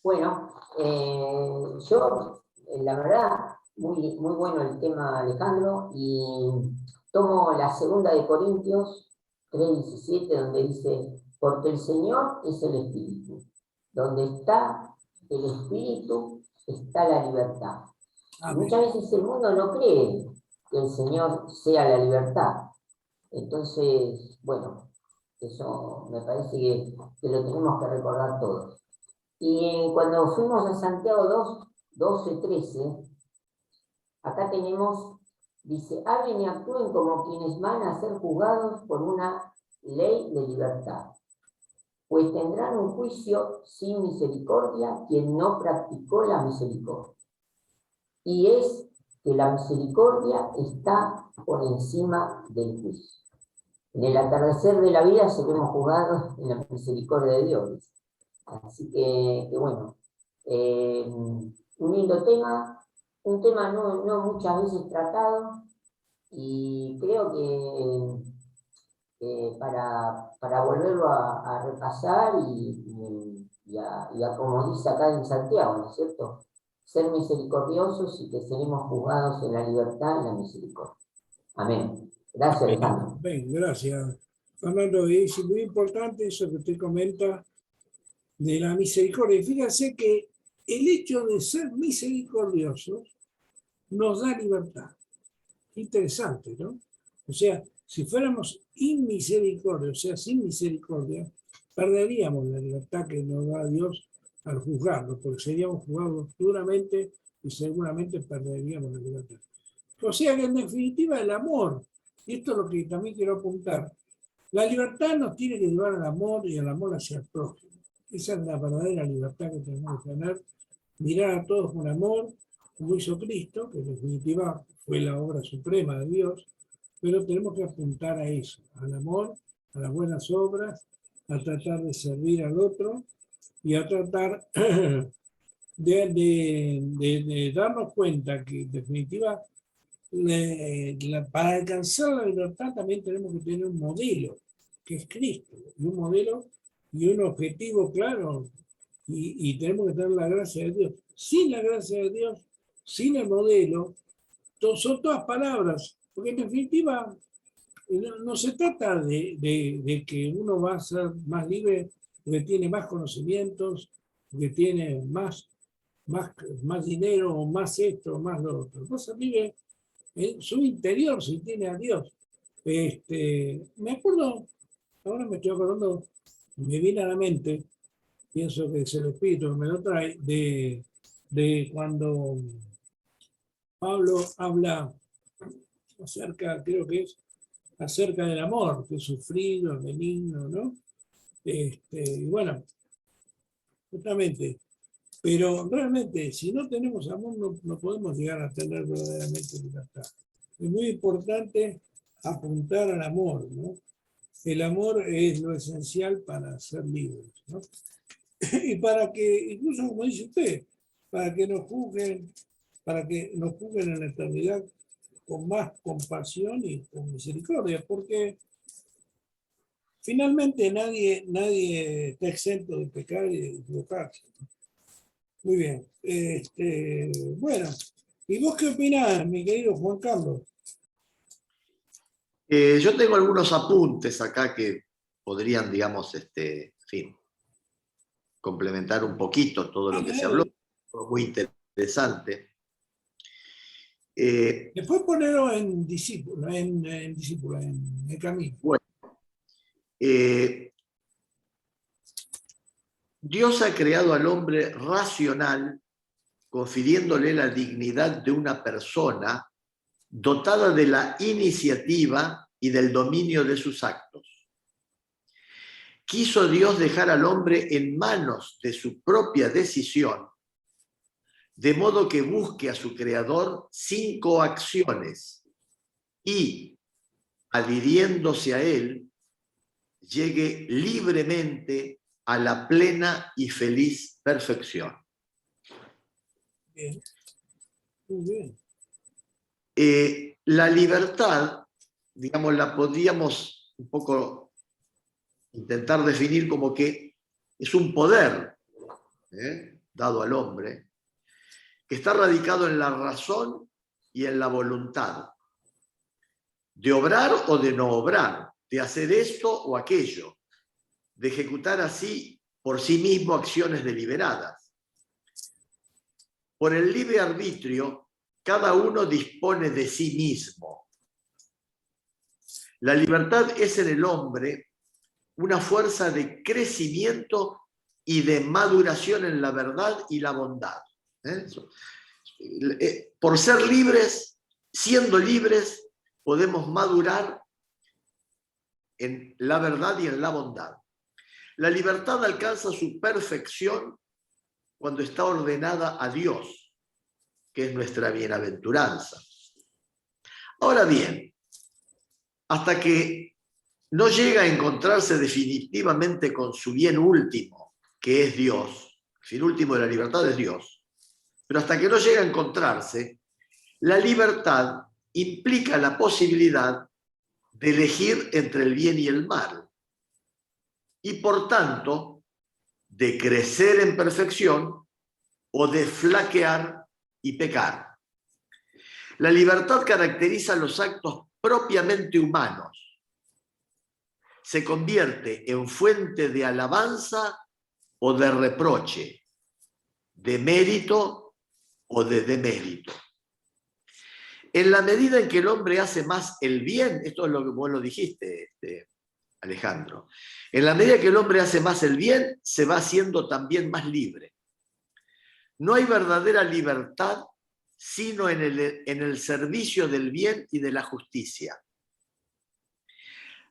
Bueno, yo, la verdad, muy bueno el tema, Alejandro, y tomo la segunda de Corintios 3:17, donde dice, porque el Señor es el Espíritu. Donde está el Espíritu, está la libertad. Amén. Muchas veces el mundo no cree que el Señor sea la libertad. Entonces, bueno, eso me parece que lo tenemos que recordar todos. Y cuando fuimos a Santiago 2:12-13, acá tenemos, dice, hablen y actúen como quienes van a ser juzgados por una ley de libertad, pues tendrán un juicio sin misericordia quien no practicó la misericordia. Y es que la misericordia está por encima del juicio. En el atardecer de la vida seremos juzgados en la misericordia de Dios. Así que bueno, un lindo tema, un tema no muchas veces tratado, y creo que para volverlo a repasar y a, como dice acá en Santiago, ¿no es cierto? Ser misericordiosos y que seremos juzgados en la libertad y la misericordia. Amén. Gracias, Alejandro. Bien, gracias. Fernando, es muy importante eso que usted comenta de la misericordia. Fíjense que el hecho de ser misericordiosos nos da libertad. Interesante, ¿no? O sea, si fuéramos inmisericordia, o sea, sin misericordia, perderíamos la libertad que nos da Dios al juzgarnos, porque seríamos juzgados duramente y seguramente perderíamos la libertad. O sea que en definitiva el amor, y esto es lo que también quiero apuntar, la libertad nos tiene que llevar al amor y al amor hacia el prójimo. Esa es la verdadera libertad que tenemos que tener, mirar a todos con amor, como hizo Cristo, que en definitiva fue la obra suprema de Dios, pero tenemos que apuntar a eso, al amor, a las buenas obras, a tratar de servir al otro y a tratar de darnos cuenta que en definitiva para alcanzar la libertad también tenemos que tener un modelo, que es Cristo, y un modelo y un objetivo claro, y tenemos que tener la gracia de Dios. Sin la gracia de Dios, sin el modelo, son todas palabras, porque en definitiva no se trata de que uno va a ser más libre porque tiene más conocimientos, porque tiene más dinero, o más esto, o más lo otro. No se vive en su interior si tiene a Dios. Me acuerdo, ahora me estoy acordando, me viene a la mente, pienso que es el Espíritu que me lo trae, de cuando Pablo habla acerca, creo que es acerca del amor, que es sufrido, es benigno, ¿no? Y bueno, justamente, pero realmente si no tenemos amor no podemos llegar a tener verdaderamente libertad. Es muy importante apuntar al amor, ¿no? El amor es lo esencial para ser libres, ¿no? y para que, incluso como dice usted, para que nos juzguen, para que nos juzguen en la eternidad con más compasión y con misericordia, porque finalmente nadie está exento de pecar y de equivocarse. Muy bien. Bueno, ¿y vos qué opinás, mi querido Juan Carlos? Yo tengo algunos apuntes acá que podrían, digamos, en fin, complementar un poquito todo lo que se habló. Muy interesante. Después ponerlo en discípulo, en el camino. Bueno, Dios ha creado al hombre racional, confiriéndole la dignidad de una persona dotada de la iniciativa y del dominio de sus actos. Quiso Dios dejar al hombre en manos de su propia decisión, de modo que busque a su creador sin coacciones y, adhiriéndose a él, llegue libremente a la plena y feliz perfección. Bien. Muy bien. La libertad, digamos, la podríamos un poco intentar definir como que es un poder dado al hombre que está radicado en la razón y en la voluntad, de obrar o de no obrar, de hacer esto o aquello, de ejecutar así por sí mismo acciones deliberadas. Por el libre arbitrio, cada uno dispone de sí mismo. La libertad es en el hombre una fuerza de crecimiento y de maduración en la verdad y la bondad. Por ser libres, siendo libres, podemos madurar en la verdad y en la bondad. La libertad alcanza su perfección cuando está ordenada a Dios, que es nuestra bienaventuranza. Ahora bien, hasta que no llega a encontrarse definitivamente con su bien último, que es Dios, el fin último de la libertad es Dios, pero hasta que no llega a encontrarse, la libertad implica la posibilidad de elegir entre el bien y el mal, y por tanto, de crecer en perfección o de flaquear y pecar. La libertad caracteriza los actos propiamente humanos. Se convierte en fuente de alabanza o de reproche, de mérito o de demérito. En la medida en que el hombre hace más el bien, esto es lo que vos lo dijiste, Alejandro, en la medida que el hombre hace más el bien, se va haciendo también más libre. No hay verdadera libertad sino en el servicio del bien y de la justicia.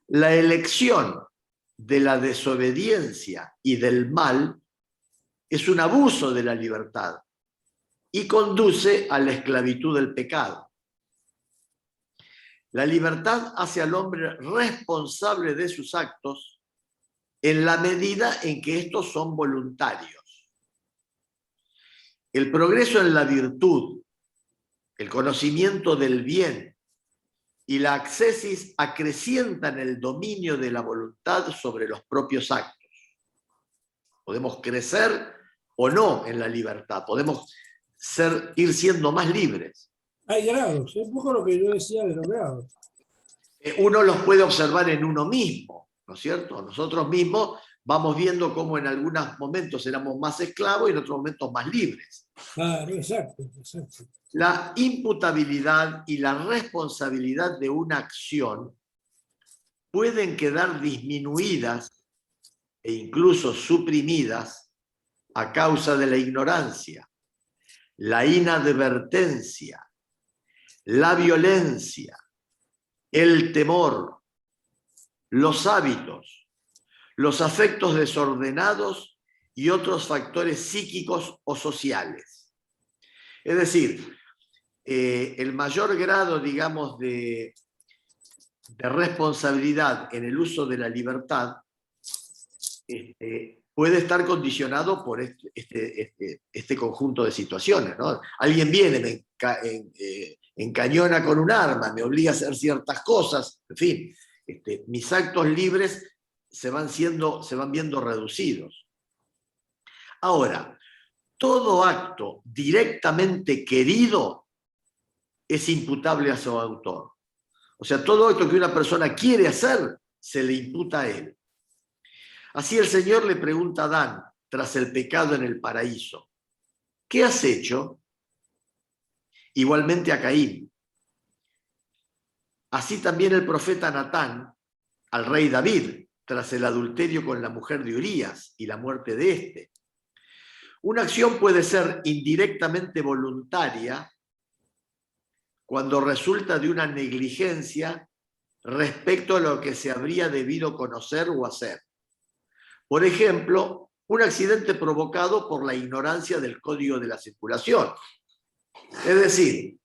La elección de la desobediencia y del mal es un abuso de la libertad y conduce a la esclavitud del pecado. La libertad hace al hombre responsable de sus actos en la medida en que estos son voluntarios. El progreso en la virtud, el conocimiento del bien y la ascesis acrecientan el dominio de la voluntad sobre los propios actos. Podemos crecer o no en la libertad, podemos ir siendo más libres. Hay grados, es un poco lo que yo decía de los grados. Uno los puede observar en uno mismo, ¿no es cierto? Nosotros mismos vamos viendo cómo en algunos momentos éramos más esclavos y en otros momentos más libres. Claro, exacto, exacto. La imputabilidad y la responsabilidad de una acción pueden quedar disminuidas e incluso suprimidas a causa de la ignorancia, la inadvertencia, la violencia, el temor, los hábitos, los afectos desordenados y otros factores psíquicos o sociales. Es decir, el mayor grado, digamos, de responsabilidad en el uso de la libertad puede estar condicionado por este conjunto de situaciones, ¿no? Alguien viene, me encañona con un arma, me obliga a hacer ciertas cosas, en fin, mis actos libres se van viendo reducidos. Ahora, todo acto directamente querido es imputable a su autor. O sea, todo acto que una persona quiere hacer se le imputa a él. Así el Señor le pregunta a Adán, tras el pecado en el paraíso, ¿qué has hecho? Igualmente a Caín. Así también el profeta Natán al rey David, tras el adulterio con la mujer de Urías y la muerte de éste. Una acción puede ser indirectamente voluntaria cuando resulta de una negligencia respecto a lo que se habría debido conocer o hacer. Por ejemplo, un accidente provocado por la ignorancia del código de la circulación. Es decir,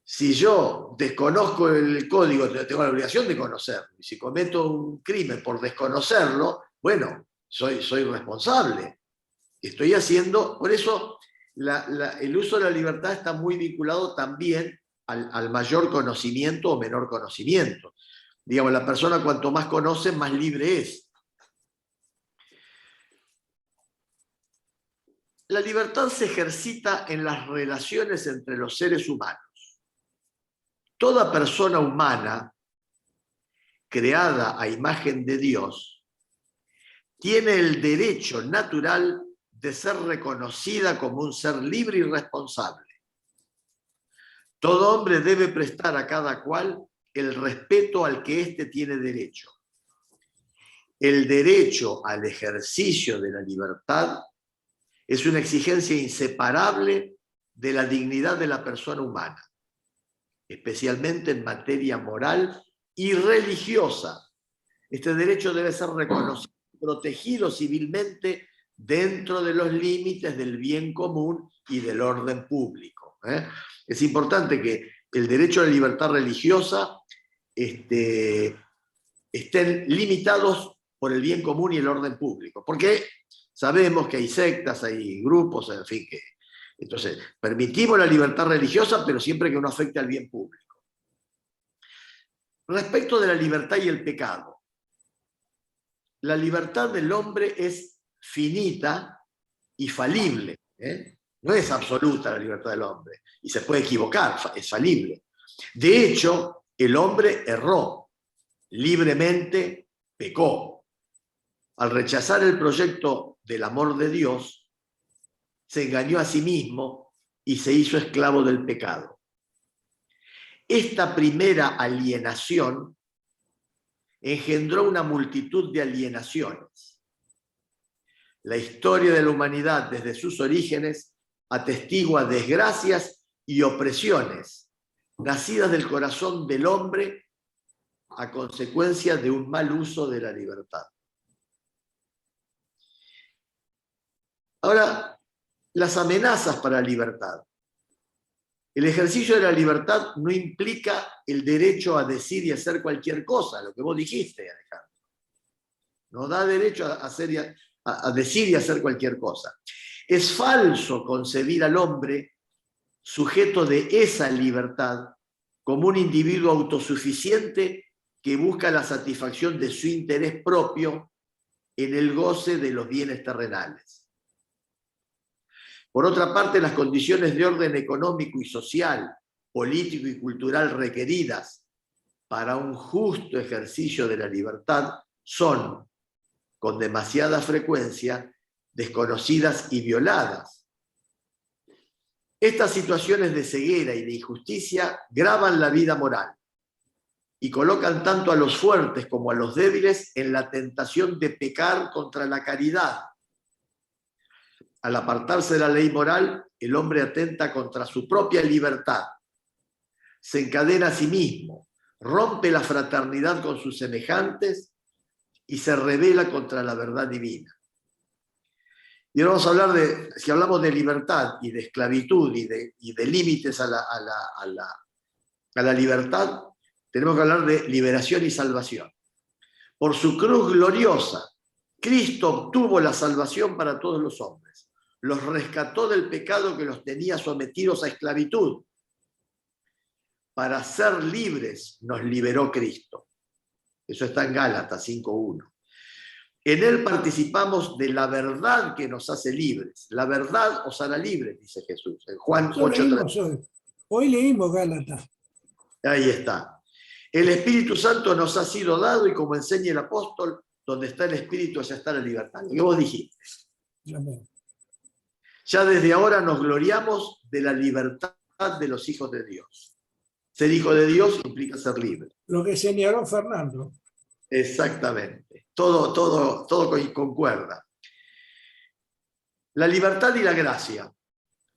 si yo desconozco el código, tengo la obligación de conocerlo. Y si cometo un crimen por desconocerlo, bueno, soy responsable. Estoy haciendo, por eso el uso de la libertad está muy vinculado también al mayor conocimiento o menor conocimiento. Digamos, la persona cuanto más conoce, más libre es. La libertad se ejercita en las relaciones entre los seres humanos. Toda persona humana, creada a imagen de Dios, tiene el derecho natural de ser reconocida como un ser libre y responsable. Todo hombre debe prestar a cada cual el respeto al que éste tiene derecho. El derecho al ejercicio de la libertad es una exigencia inseparable de la dignidad de la persona humana, especialmente en materia moral y religiosa. Este derecho debe ser reconocido y protegido civilmente dentro de los límites del bien común y del orden público. Es importante que el derecho a la libertad religiosa estén limitados por el bien común y el orden público, porque sabemos que hay sectas, hay grupos, en fin, que entonces permitimos la libertad religiosa, pero siempre que no afecte al bien público. Respecto de la libertad y el pecado, la libertad del hombre es finita y falible, no es absoluta la libertad del hombre, y se puede equivocar, es falible. De hecho, el hombre erró, libremente pecó. Al rechazar el proyecto del amor de Dios, se engañó a sí mismo y se hizo esclavo del pecado. Esta primera alienación engendró una multitud de alienaciones. La historia de la humanidad desde sus orígenes atestigua desgracias y opresiones nacidas del corazón del hombre a consecuencia de un mal uso de la libertad. Ahora, las amenazas para la libertad. El ejercicio de la libertad no implica el derecho a decir y hacer cualquier cosa, lo que vos dijiste, Alejandro. No da derecho a decir y hacer cualquier cosa. Es falso concebir al hombre sujeto de esa libertad como un individuo autosuficiente que busca la satisfacción de su interés propio en el goce de los bienes terrenales. Por otra parte, las condiciones de orden económico y social, político y cultural requeridas para un justo ejercicio de la libertad son, con demasiada frecuencia, desconocidas y violadas. Estas situaciones de ceguera y de injusticia gravan la vida moral y colocan tanto a los fuertes como a los débiles en la tentación de pecar contra la caridad. Al apartarse de la ley moral, el hombre atenta contra su propia libertad, se encadena a sí mismo, rompe la fraternidad con sus semejantes y se rebela contra la verdad divina. Y ahora vamos a hablar si hablamos de libertad y de esclavitud y de límites a la libertad, tenemos que hablar de liberación y salvación. Por su cruz gloriosa, Cristo obtuvo la salvación para todos los hombres. Los rescató del pecado que los tenía sometidos a esclavitud. Para ser libres nos liberó Cristo. Eso está en Gálatas 5:1. En él participamos de la verdad que nos hace libres. La verdad os hará libres, dice Jesús. En Juan 8:3. Hoy leímos Gálatas. Ahí está. El Espíritu Santo nos ha sido dado y como enseña el apóstol, donde está el Espíritu, allá está la libertad. Lo que vos dijiste. Amén. Ya desde ahora nos gloriamos de la libertad de los hijos de Dios. Ser hijo de Dios implica ser libre. Lo que señaló Fernando. Exactamente. Todo concuerda. La libertad y la gracia.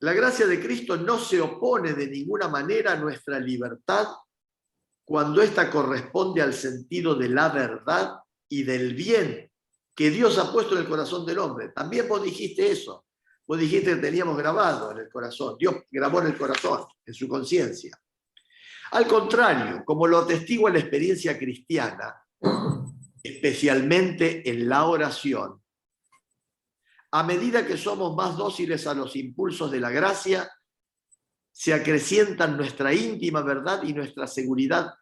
La gracia de Cristo no se opone de ninguna manera a nuestra libertad cuando ésta corresponde al sentido de la verdad y del bien que Dios ha puesto en el corazón del hombre. También vos dijiste eso. Vos dijiste que teníamos grabado en el corazón. Dios grabó en el corazón, en su conciencia. Al contrario, como lo atestigua la experiencia cristiana, especialmente en la oración, a medida que somos más dóciles a los impulsos de la gracia, se acrecientan nuestra íntima verdad y nuestra seguridad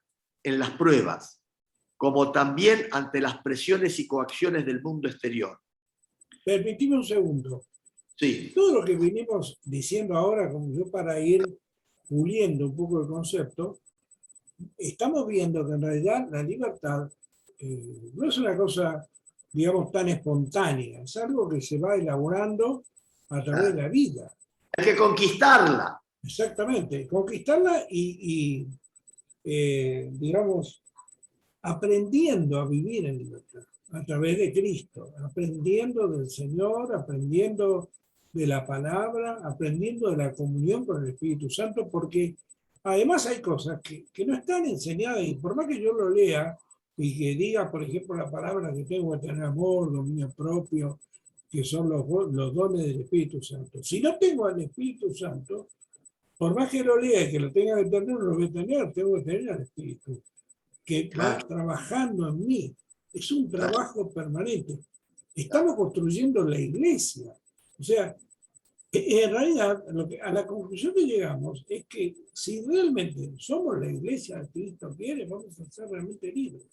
en las pruebas, como también ante las presiones y coacciones del mundo exterior. Permitime un segundo. Sí. Todo lo que vinimos diciendo ahora, como yo para ir puliendo un poco el concepto, estamos viendo que en realidad la libertad no es una cosa, digamos, tan espontánea, es algo que se va elaborando a través de la vida. Hay que conquistarla. Exactamente, conquistarla y digamos, aprendiendo a vivir en libertad, a través de Cristo, aprendiendo del Señor, aprendiendo de la palabra, aprendiendo de la comunión con el Espíritu Santo, porque además hay cosas que no están enseñadas, y por más que yo lo lea y que diga, por ejemplo, la palabra que tengo que tener amor, dominio propio, que son los dones del Espíritu Santo. Si no tengo al Espíritu Santo, por más que lo lea y que lo tenga que tener, no lo voy a tener, tengo que tener al Espíritu, que va trabajando en mí. Es un trabajo permanente. Estamos construyendo la iglesia. O sea, en realidad, a la conclusión que llegamos es que si realmente somos la iglesia que Cristo quiere, vamos a ser realmente libres.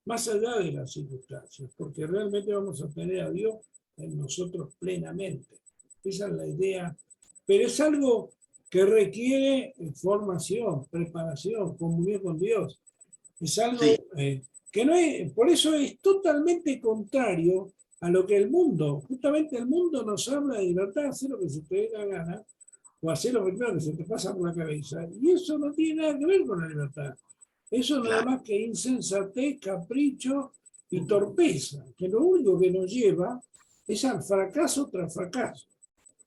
Más allá de las circunstancias, porque realmente vamos a tener a Dios en nosotros plenamente. Esa es la idea. Pero es algo que requiere formación, preparación, comunión con Dios. Es algo que no es, por eso es totalmente contrario a lo que el mundo, justamente el mundo nos habla de libertad, hacer lo que se te dé la gana, o hacer lo primero que se te pasa por la cabeza. Y eso no tiene nada que ver con la libertad. Eso no es más que insensatez, capricho y torpeza, que lo único que nos lleva es al fracaso tras fracaso.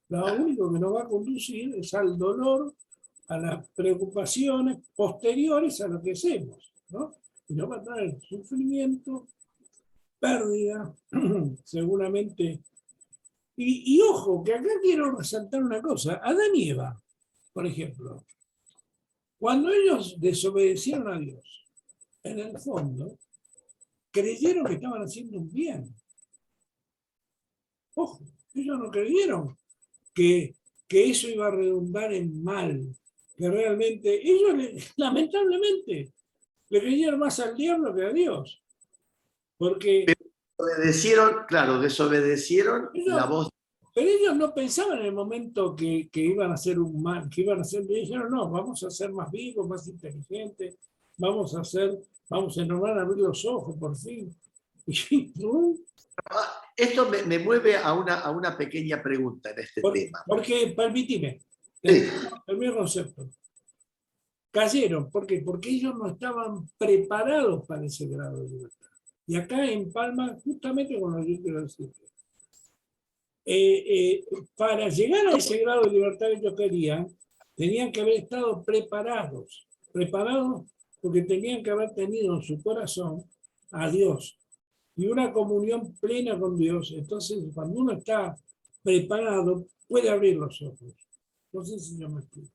Lo único que nos va a conducir es al dolor, a las preocupaciones posteriores a lo que hacemos, ¿no? Y nos va a traer sufrimiento, pérdida, seguramente. Y ojo, que acá quiero resaltar una cosa. Adán y Eva, por ejemplo, cuando ellos desobedecieron a Dios, en el fondo, creyeron que estaban haciendo un bien. Ojo, ellos no creyeron que eso iba a redundar en mal, que realmente, ellos lamentablemente le creyeron más al diablo que a Dios, porque desobedecieron la voz. Pero ellos no pensaban en el momento que iban a hacer un mal, que iban a hacer, dijeron, no, vamos a ser más vivos, más inteligentes, nos van a abrir los ojos por fin. Esto me mueve a una pequeña pregunta en este tema. Porque, permíteme, Sí. el mismo concepto. Cayeron, ¿por qué? Porque ellos no estaban preparados para ese grado de libertad. Y acá empalma justamente con lo que yo quiero decir. Para llegar a ese grado de libertad que ellos querían, tenían que haber estado preparados porque tenían que haber tenido en su corazón a Dios y una comunión plena con Dios. Entonces, cuando uno está preparado, puede abrir los ojos. No sé si yo me explico.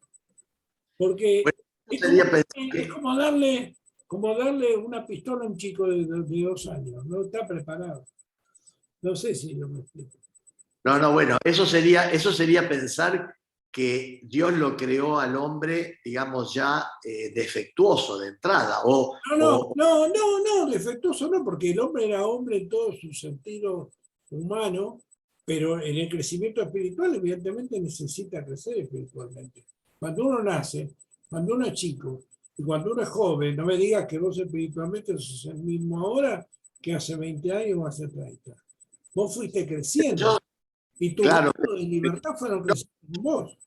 Porque es como darle una pistola a un chico de 2 años, no está preparado. No sé si no me explico. No, bueno, eso sería pensar que Dios lo creó al hombre, digamos, ya defectuoso de entrada. No, defectuoso no, porque el hombre era hombre en todo su sentido humano, pero en el crecimiento espiritual evidentemente necesita crecer espiritualmente. Cuando uno nace, cuando uno es chico y cuando uno es joven, no me digas que vos espiritualmente sos el mismo ahora que hace 20 años o hace 30. Vos fuiste creciendo Yo, y tus claro, grados de libertad fueron creciendo con vos.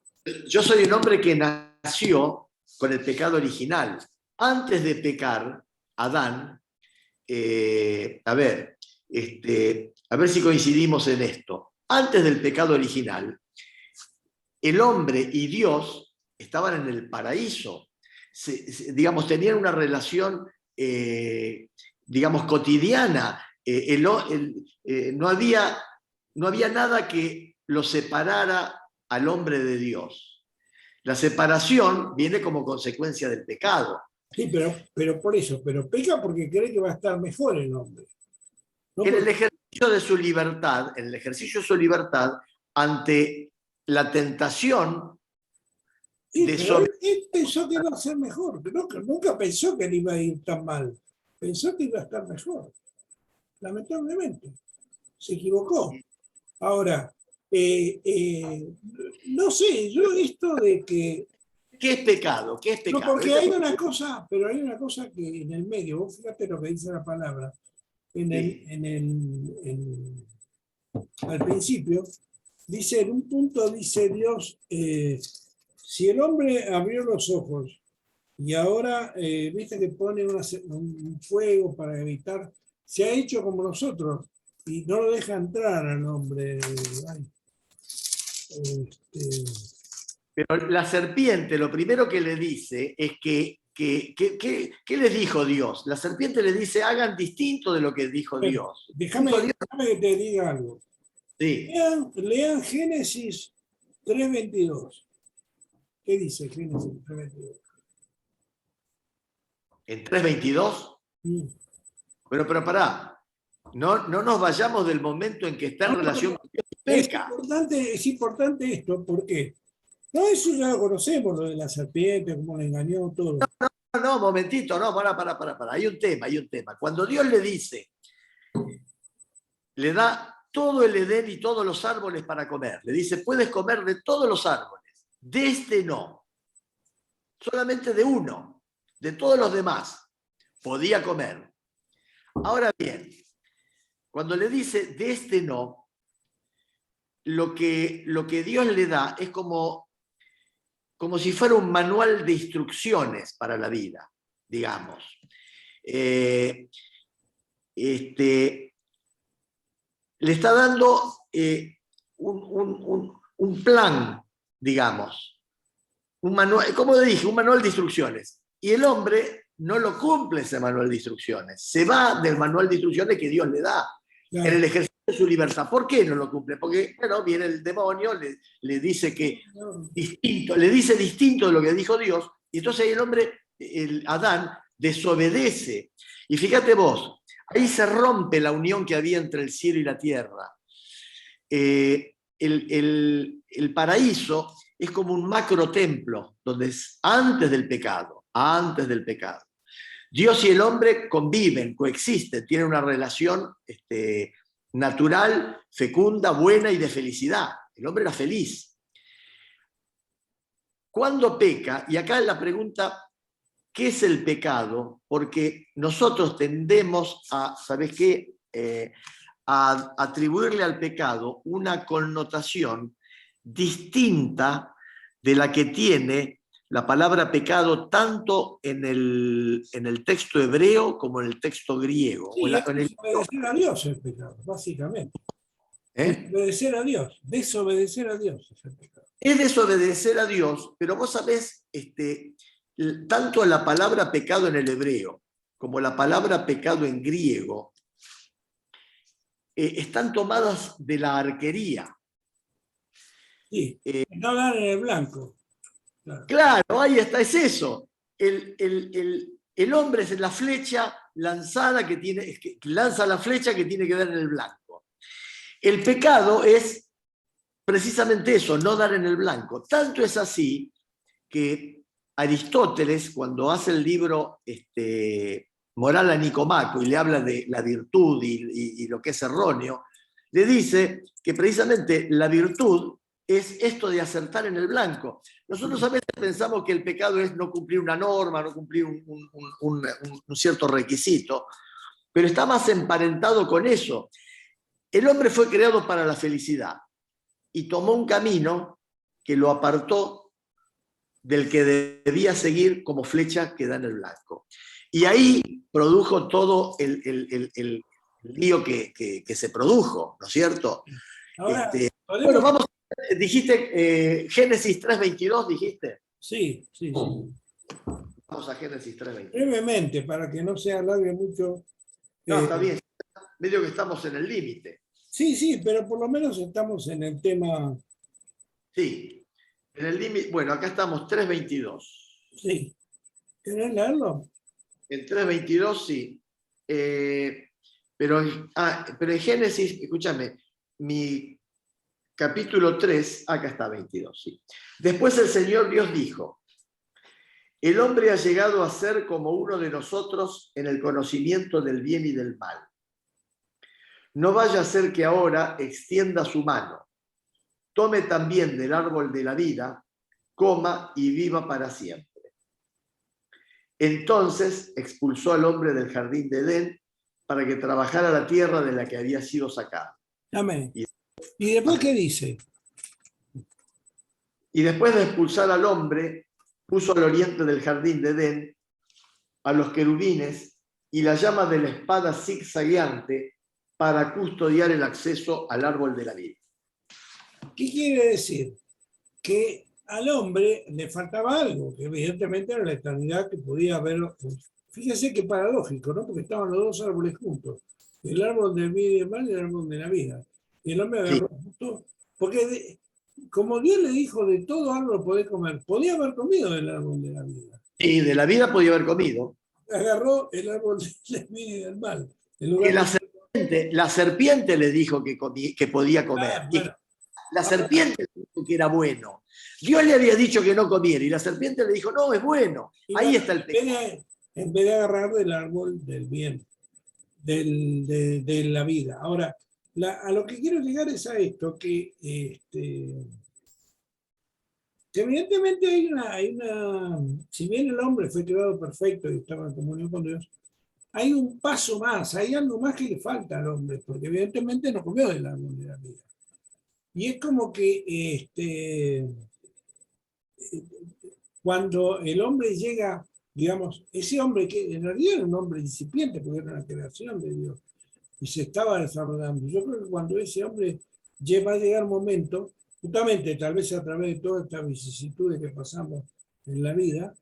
yo soy un hombre que nació con el pecado original. Antes de pecar, Adán, a ver si coincidimos en esto. Antes del pecado original, el hombre y Dios estaban en el paraíso. Digamos, tenían una relación, digamos, cotidiana. No había nada que lo separara al hombre de Dios. La separación viene como consecuencia del pecado. Sí, pero por eso, pero peca porque cree que va a estar mejor el hombre. No En el porque ejercicio de su libertad, ante la tentación sí, de pero él pensó que iba a ser mejor, que nunca pensó que le iba a ir tan mal. Pensó que iba a estar mejor. Lamentablemente, se equivocó. Ahora, no sé, yo esto de que... ¿Qué es pecado? ¿Qué es No, pecado? porque hay una cosa, pero hay una cosa que en el medio, vos fíjate lo que dice la palabra, Sí. al principio, dice, en un punto dice Dios, si el hombre abrió los ojos y ahora, viste que pone un fuego para evitar, se ha hecho como nosotros y no lo deja entrar al hombre. Ay, este, Pero la serpiente lo primero que le dice es ¿qué les dijo Dios? La serpiente le dice, hagan distinto de lo que dijo bueno, Dios. déjame que te diga algo. Sí. Lean Génesis 3:22. ¿Qué dice Génesis 3:22? En 3:22. Mm. Pero pará, no nos vayamos del momento en que está en No, relación con Dios y es peca. importante esto, porque no, eso ya lo conocemos, lo de la serpiente, cómo le engañó, todo. No, momentito, no, para. Hay un tema. Cuando Dios le dice, le da todo el Edén y todos los árboles para comer. Le dice, puedes comer de todos los árboles, de este no, solamente de uno, de todos los demás podía comer. Ahora bien, cuando le dice de este no, lo que Dios le da es como si fuera un manual de instrucciones para la vida, digamos. Le está dando un plan, digamos, un manual, como dije, un manual de instrucciones. Y el hombre no lo cumple ese manual de instrucciones, se va del manual de instrucciones que Dios le da en el ejercicio de su libertad. ¿Por qué no lo cumple? Porque, bueno, viene el demonio, le dice distinto de lo que dijo Dios, y entonces el hombre, el Adán, desobedece. Y fíjate vos, ahí se rompe la unión que había entre el cielo y la tierra. El paraíso es como un macro templo, donde es antes del pecado. Dios y el hombre conviven, coexisten, tienen una relación natural, fecunda, buena y de felicidad. El hombre era feliz. ¿Cuándo peca? Y acá la pregunta, ¿qué es el pecado? Porque nosotros tendemos a, ¿sabes qué? A atribuirle al pecado una connotación distinta de la que tiene la palabra pecado tanto en el texto hebreo como en el texto griego. Sí, es desobedecer a Dios el pecado, básicamente. Desobedecer a Dios es el pecado. Es desobedecer a Dios, pero vos sabés, tanto la palabra pecado en el hebreo como la palabra pecado en griego están tomadas de la arquería. Sí, no dar en el blanco. Claro, ahí está, es eso. El hombre es la flecha lanzada que lanza la flecha que tiene que dar en el blanco. El pecado es precisamente eso, no dar en el blanco. Tanto es así que Aristóteles, cuando hace el libro Moral a Nicomaco y le habla de la virtud y lo que es erróneo, le dice que precisamente la virtud es esto de acertar en el blanco. Nosotros a veces pensamos que el pecado es no cumplir una norma, no cumplir un cierto requisito, pero está más emparentado con eso. El hombre fue creado para la felicidad y tomó un camino que lo apartó del que debía seguir como flecha que da en el blanco. Y ahí produjo todo el lío que se produjo, ¿no es cierto? Ahora, Bueno, vamos, dijiste Génesis 3:22, dijiste. Sí. Vamos a Génesis 3:22. Brevemente, para que no se alargue mucho. No, está bien, medio que estamos en el límite. Sí, pero por lo menos estamos en el tema. Sí, en el límite. Bueno, acá estamos 3:22. Sí. ¿Querés leerlo? En 3:22 sí. Pero en Génesis, escúchame, mi capítulo 3, acá está 22, sí. Después el Señor Dios dijo: el hombre ha llegado a ser como uno de nosotros en el conocimiento del bien y del mal. No vaya a ser que ahora extienda su mano, tome también del árbol de la vida, coma y viva para siempre. Entonces expulsó al hombre del jardín de Edén para que trabajara la tierra de la que había sido sacado. Amén. ¿Y después qué dice? Y después de expulsar al hombre, puso al oriente del jardín de Edén a los querubines y la llama de la espada zigzagueante para custodiar el acceso al árbol de la vida. ¿Qué quiere decir? Que al hombre le faltaba algo, que evidentemente era la eternidad que podía haber. Fíjese qué paradójico, ¿no? Porque estaban los dos árboles juntos, el árbol del bien y del mal y el árbol de la vida. Y el hombre agarró justo, porque como Dios le dijo, de todo árbol podés comer, podía haber comido del árbol de la vida. Y de la vida podía haber comido. Agarró el árbol del bien y del mal. Y la serpiente le dijo que podía comer. Bueno. La serpiente le dijo que era bueno. Dios le había dicho que no comiera y la serpiente le dijo, no, es bueno. Ahí está el pecado. En vez de agarrar del árbol del bien, de la vida. Ahora, a lo que quiero llegar es a esto, que evidentemente hay una, si bien el hombre fue creado perfecto y estaba en comunión con Dios, hay un paso más, hay algo más que le falta al hombre, porque evidentemente no comió del árbol de la vida. Y es como que cuando el hombre llega, digamos, ese hombre que en realidad era un hombre incipiente, porque era una creación de Dios, y se estaba desarrollando. Yo creo que cuando ese hombre va a llegar un momento, justamente tal vez a través de todas estas vicisitudes que pasamos en la vida,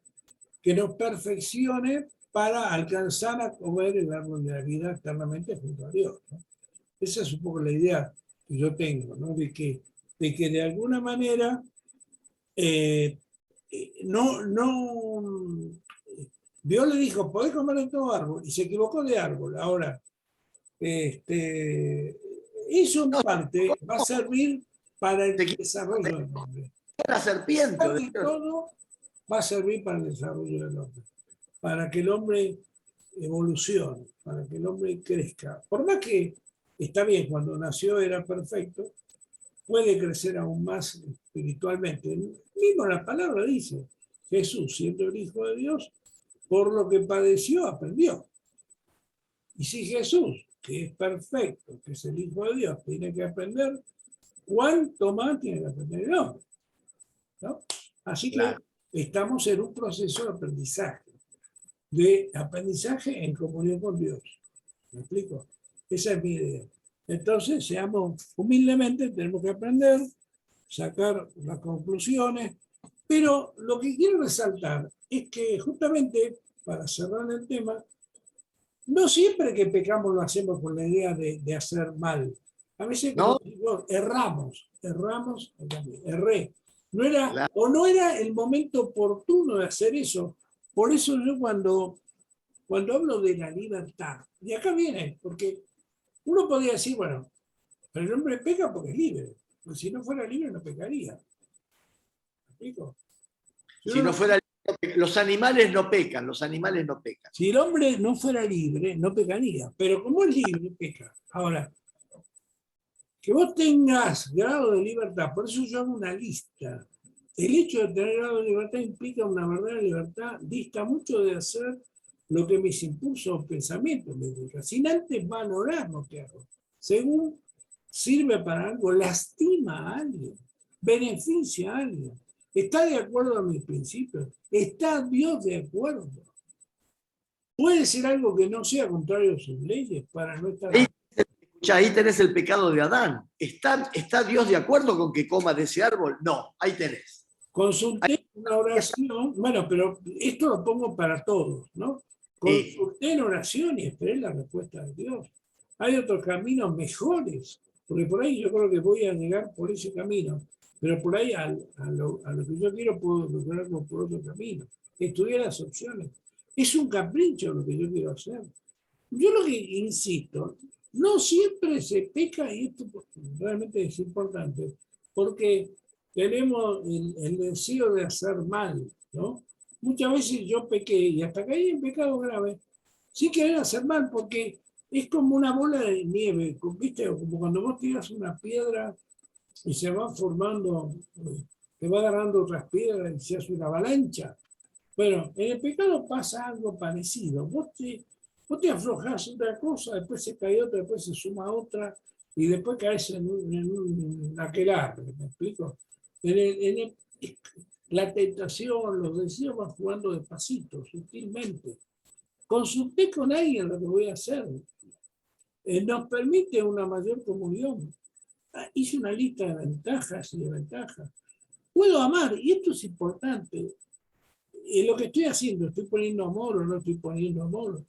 que nos perfeccione para alcanzar a comer el árbol de la vida eternamente junto a Dios, ¿no? Esa es un poco la idea que yo tengo, ¿no? De que de alguna manera Dios le dijo, podés comer de todo árbol, y se equivocó de árbol. Ahora, eso en parte va a servir para el desarrollo del hombre. La serpiente. Todo va a servir para el desarrollo del hombre, para que el hombre evolucione, para que el hombre crezca. Por más que está bien, cuando nació era perfecto, puede crecer aún más espiritualmente. Mismo la palabra dice, Jesús, siendo el Hijo de Dios, por lo que padeció, aprendió. Y si Jesús, que es perfecto, que es el Hijo de Dios, tiene que aprender, ¿cuánto más tiene que aprender el hombre? ¿No? Así que estamos en un proceso de aprendizaje en comunión con Dios. ¿Me explico? Esa es mi idea. Entonces, seamos humildemente, tenemos que aprender, sacar las conclusiones, pero lo que quiero resaltar es que justamente, para cerrar el tema, no siempre que pecamos lo hacemos con la idea de hacer mal. A veces como digo, erré. No era el momento oportuno de hacer eso. Por eso yo cuando hablo de la libertad, y acá viene, porque uno podría decir, bueno, Pero el hombre peca porque es libre. Porque si no fuera libre no pecaría. ¿Me explico? Si no fuera los animales no pecan, los animales no pecan. Si el hombre no fuera libre, no pecaría. Pero como es libre, peca. Ahora, que vos tengas grado de libertad, por eso yo hago una lista. El hecho de tener grado de libertad implica una verdadera libertad, dista mucho de hacer lo que mis impulsos o pensamientos me indican, sin antes valorar lo que hago. Según sirve para algo, lastima a alguien, beneficia a alguien, está de acuerdo a mis principios, está Dios de acuerdo. Puede ser algo que no sea contrario a sus leyes para no estar... Ya ahí tenés el pecado de Adán. ¿Está Dios de acuerdo con que coma de ese árbol? No, ahí tenés. Consulté una oración, bueno, pero esto lo pongo para todos, ¿no? Consulté en oración y esperé la respuesta de Dios. Hay otros caminos mejores, porque por ahí yo creo que voy a llegar por ese camino, pero por ahí a lo que yo quiero puedo lograrlo por otro camino. Estudiar las opciones. Es un capricho lo que yo quiero hacer. Yo lo que insisto, no siempre se peca, y esto realmente es importante, porque tenemos el deseo de hacer mal, ¿no? Muchas veces yo pequé y hasta caí en pecado grave, sin querer hacer mal, porque es como una bola de nieve, ¿viste? Como cuando vos tiras una piedra y se va formando, te va agarrando otras piedras y se hace una avalancha. Bueno, en el pecado pasa algo parecido. Vos te aflojás una cosa, después se cae otra, después se suma otra, y después caes en un aquelarre, ¿me explico? La tentación, los deseos van jugando despacito, sutilmente. Consulté con alguien lo que voy a hacer. Nos permite una mayor comunión. Hice una lista de ventajas y de ventajas. Puedo amar, y esto es importante. Lo que estoy haciendo, estoy poniendo amor o no estoy poniendo amor.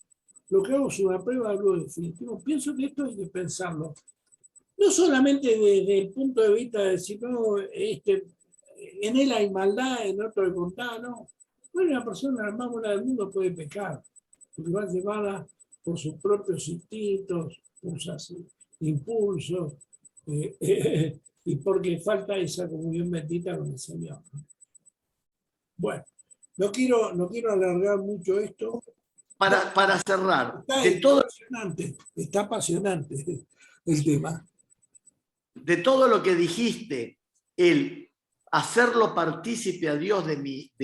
Lo que hago es una prueba de algo definitivo. Pienso que esto hay que pensarlo. No solamente desde el punto de vista de decir, no, en él hay maldad, en otro hay bondad, no. Bueno, una persona la más buena del mundo puede pecar, porque va llevada por sus propios instintos, por sus impulsos, y porque falta esa comunión bendita con el Señor. Bueno, no quiero alargar mucho esto. Para cerrar, Está apasionante el tema. De todo lo que dijiste, el hacerlo partícipe a Dios de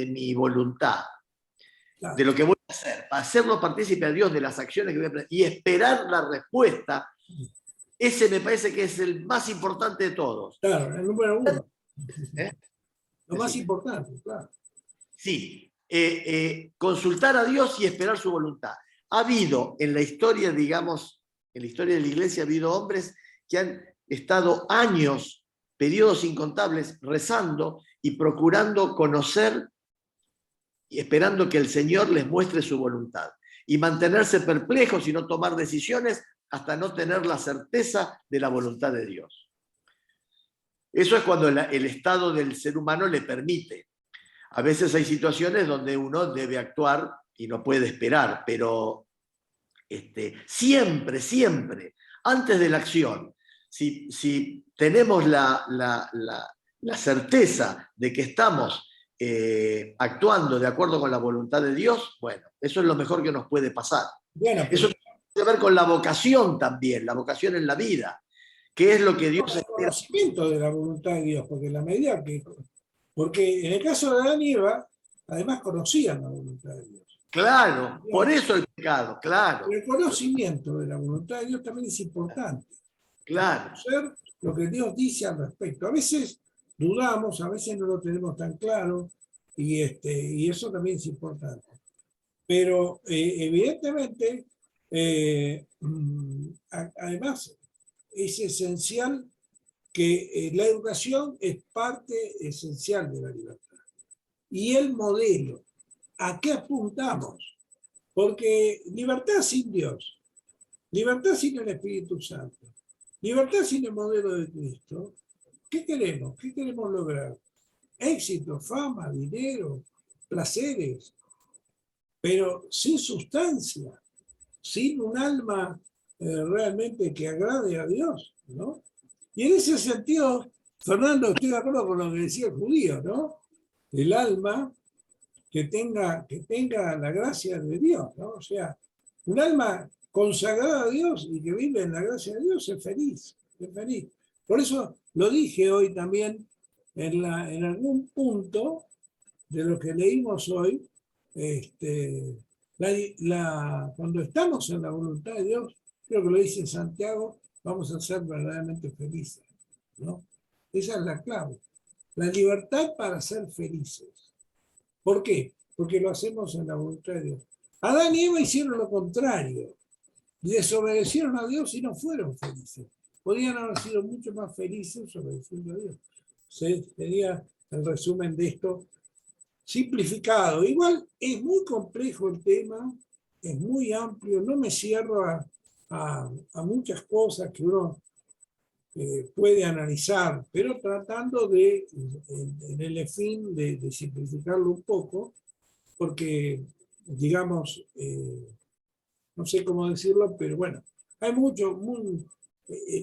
mi voluntad, claro, de lo que voy a hacer, hacerlo partícipe a Dios de las acciones que voy a hacer y esperar la respuesta, ese me parece que es el más importante de todos. Claro, el número uno. Lo más importante, claro. Sí, consultar a Dios y esperar su voluntad. Ha habido en la historia, digamos, en la historia de la iglesia, ha habido hombres que han estado años, periodos incontables, rezando y procurando conocer y esperando que el Señor les muestre su voluntad. Y mantenerse perplejos y no tomar decisiones hasta no tener la certeza de la voluntad de Dios. Eso es cuando el estado del ser humano le permite. A veces hay situaciones donde uno debe actuar y no puede esperar, pero siempre, antes de la acción, si tenemos la certeza de que estamos actuando de acuerdo con la voluntad de Dios, bueno, eso es lo mejor que nos puede pasar. Bueno, eso tiene que ver con la vocación también, la vocación en la vida, que es lo que Dios espera. El conocimiento de la voluntad de Dios, porque en la medida que... Porque en el caso de Adán y Eva, además conocían la voluntad de Dios. Claro, por eso el pecado, claro. Pero el conocimiento de la voluntad de Dios también es importante. Claro. Conocer lo que Dios dice al respecto. A veces dudamos, a veces no lo tenemos tan claro, y eso también es importante. Pero evidentemente, además, es esencial que la educación es parte esencial de la libertad. Y el modelo, ¿a qué apuntamos? Porque libertad sin Dios, libertad sin el Espíritu Santo, libertad sin el modelo de Cristo, ¿qué queremos? ¿Qué queremos lograr? Éxito, fama, dinero, placeres, pero sin sustancia, sin un alma realmente que agrade a Dios, ¿no? Y en ese sentido, Fernando, estoy de acuerdo con lo que decía el judío, ¿no? El alma que tenga la gracia de Dios, ¿no? O sea, un alma consagrada a Dios y que vive en la gracia de Dios es feliz, es feliz. Por eso lo dije hoy también en algún punto de lo que leímos hoy, cuando estamos en la voluntad de Dios, creo que lo dice Santiago, vamos a ser verdaderamente felices, ¿no? Esa es la clave. La libertad para ser felices. ¿Por qué? Porque lo hacemos en la voluntad de Dios. Adán y Eva hicieron lo contrario. Desobedecieron a Dios y no fueron felices. Podrían haber sido mucho más felices obedeciendo a Dios. Sería el resumen de esto simplificado. Igual es muy complejo el tema, es muy amplio, no me cierro a muchas cosas que uno puede analizar, pero tratando de, en el fin de simplificarlo un poco, porque, digamos, no sé cómo decirlo, pero bueno, hay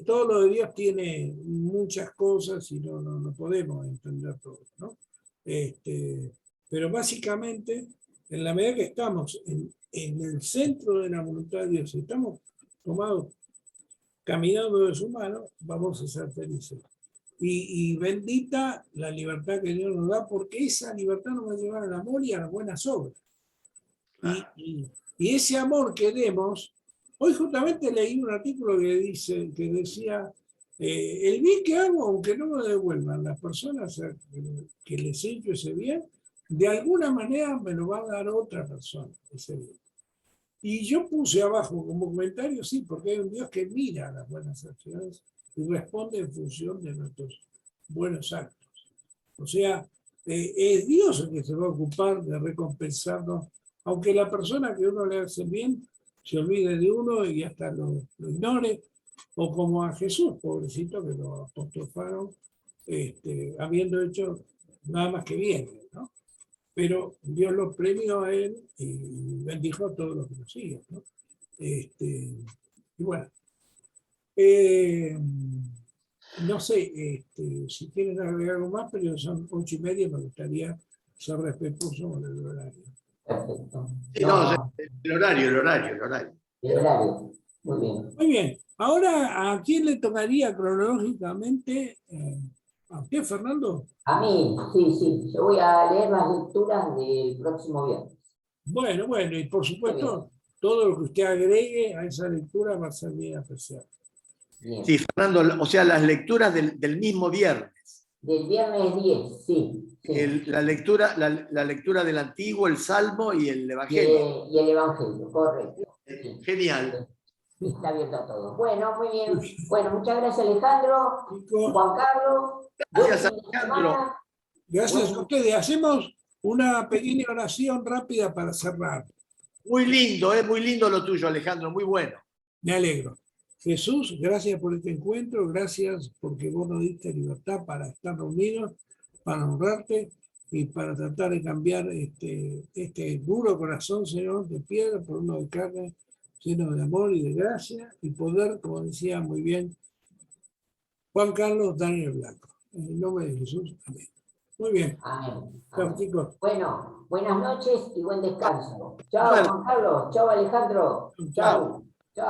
todo lo de Dios tiene muchas cosas y no podemos entender todo, ¿no? Pero básicamente, en la medida que estamos en el centro de la voluntad de Dios, estamos tomados, caminando de su mano, vamos a ser felices. Y bendita la libertad que Dios nos da, porque esa libertad nos va a llevar al amor y a las buenas obras. Y ese amor que demos, hoy justamente leí un artículo que decía, el bien que hago, aunque no me devuelvan las personas que les he hecho ese bien, de alguna manera me lo va a dar otra persona ese bien. Y yo puse abajo como comentario, sí, porque hay un Dios que mira las buenas acciones y responde en función de nuestros buenos actos. O sea, es Dios el que se va a ocupar de recompensarnos, aunque la persona que uno le hace bien se olvide de uno y hasta lo ignore, o como a Jesús, pobrecito, que lo apostrofaron, habiendo hecho nada más que bien, ¿no? Pero Dios lo premió a él y bendijo a todos los que lo siguen, ¿no? Y bueno, no sé si quieren agregar algo más, pero son 8:30, me gustaría ser respetuoso con el horario. Perfecto. Sí, no, el horario. El horario. Muy bien. Muy bien. Ahora, ¿a quién le tocaría cronológicamente? ¿A usted, Fernando? A mí, sí. Yo voy a leer las lecturas del próximo viernes. Bueno, y por supuesto, todo lo que usted agregue a esa lectura va a ser bien apreciado. Bien. Sí, Fernando, o sea, las lecturas del mismo viernes. Del viernes 10, sí. La lectura del Antiguo, el Salmo y el Evangelio. Y el Evangelio, correcto. Sí. Genial. Está abierto a todo. Bueno, muy bien. Bueno, muchas gracias, Alejandro. Juan Carlos. Gracias, Alejandro. Gracias a ustedes. Hacemos una pequeña oración rápida para cerrar. Muy lindo lo tuyo, Alejandro, muy bueno. Me alegro. Jesús, gracias por este encuentro, gracias porque vos nos diste libertad para estar reunidos, para honrarte y para tratar de cambiar este duro corazón, Señor, de piedra por uno de carne, lleno de amor y de gracia, y poder, como decía muy bien Juan Carlos Daniel Blanco. En el nombre de Jesús, amén. Muy bien. Amén. Chao, chicos. Bueno, buenas noches y buen descanso. Chao, Juan Carlos. Chao, Alejandro. Chao.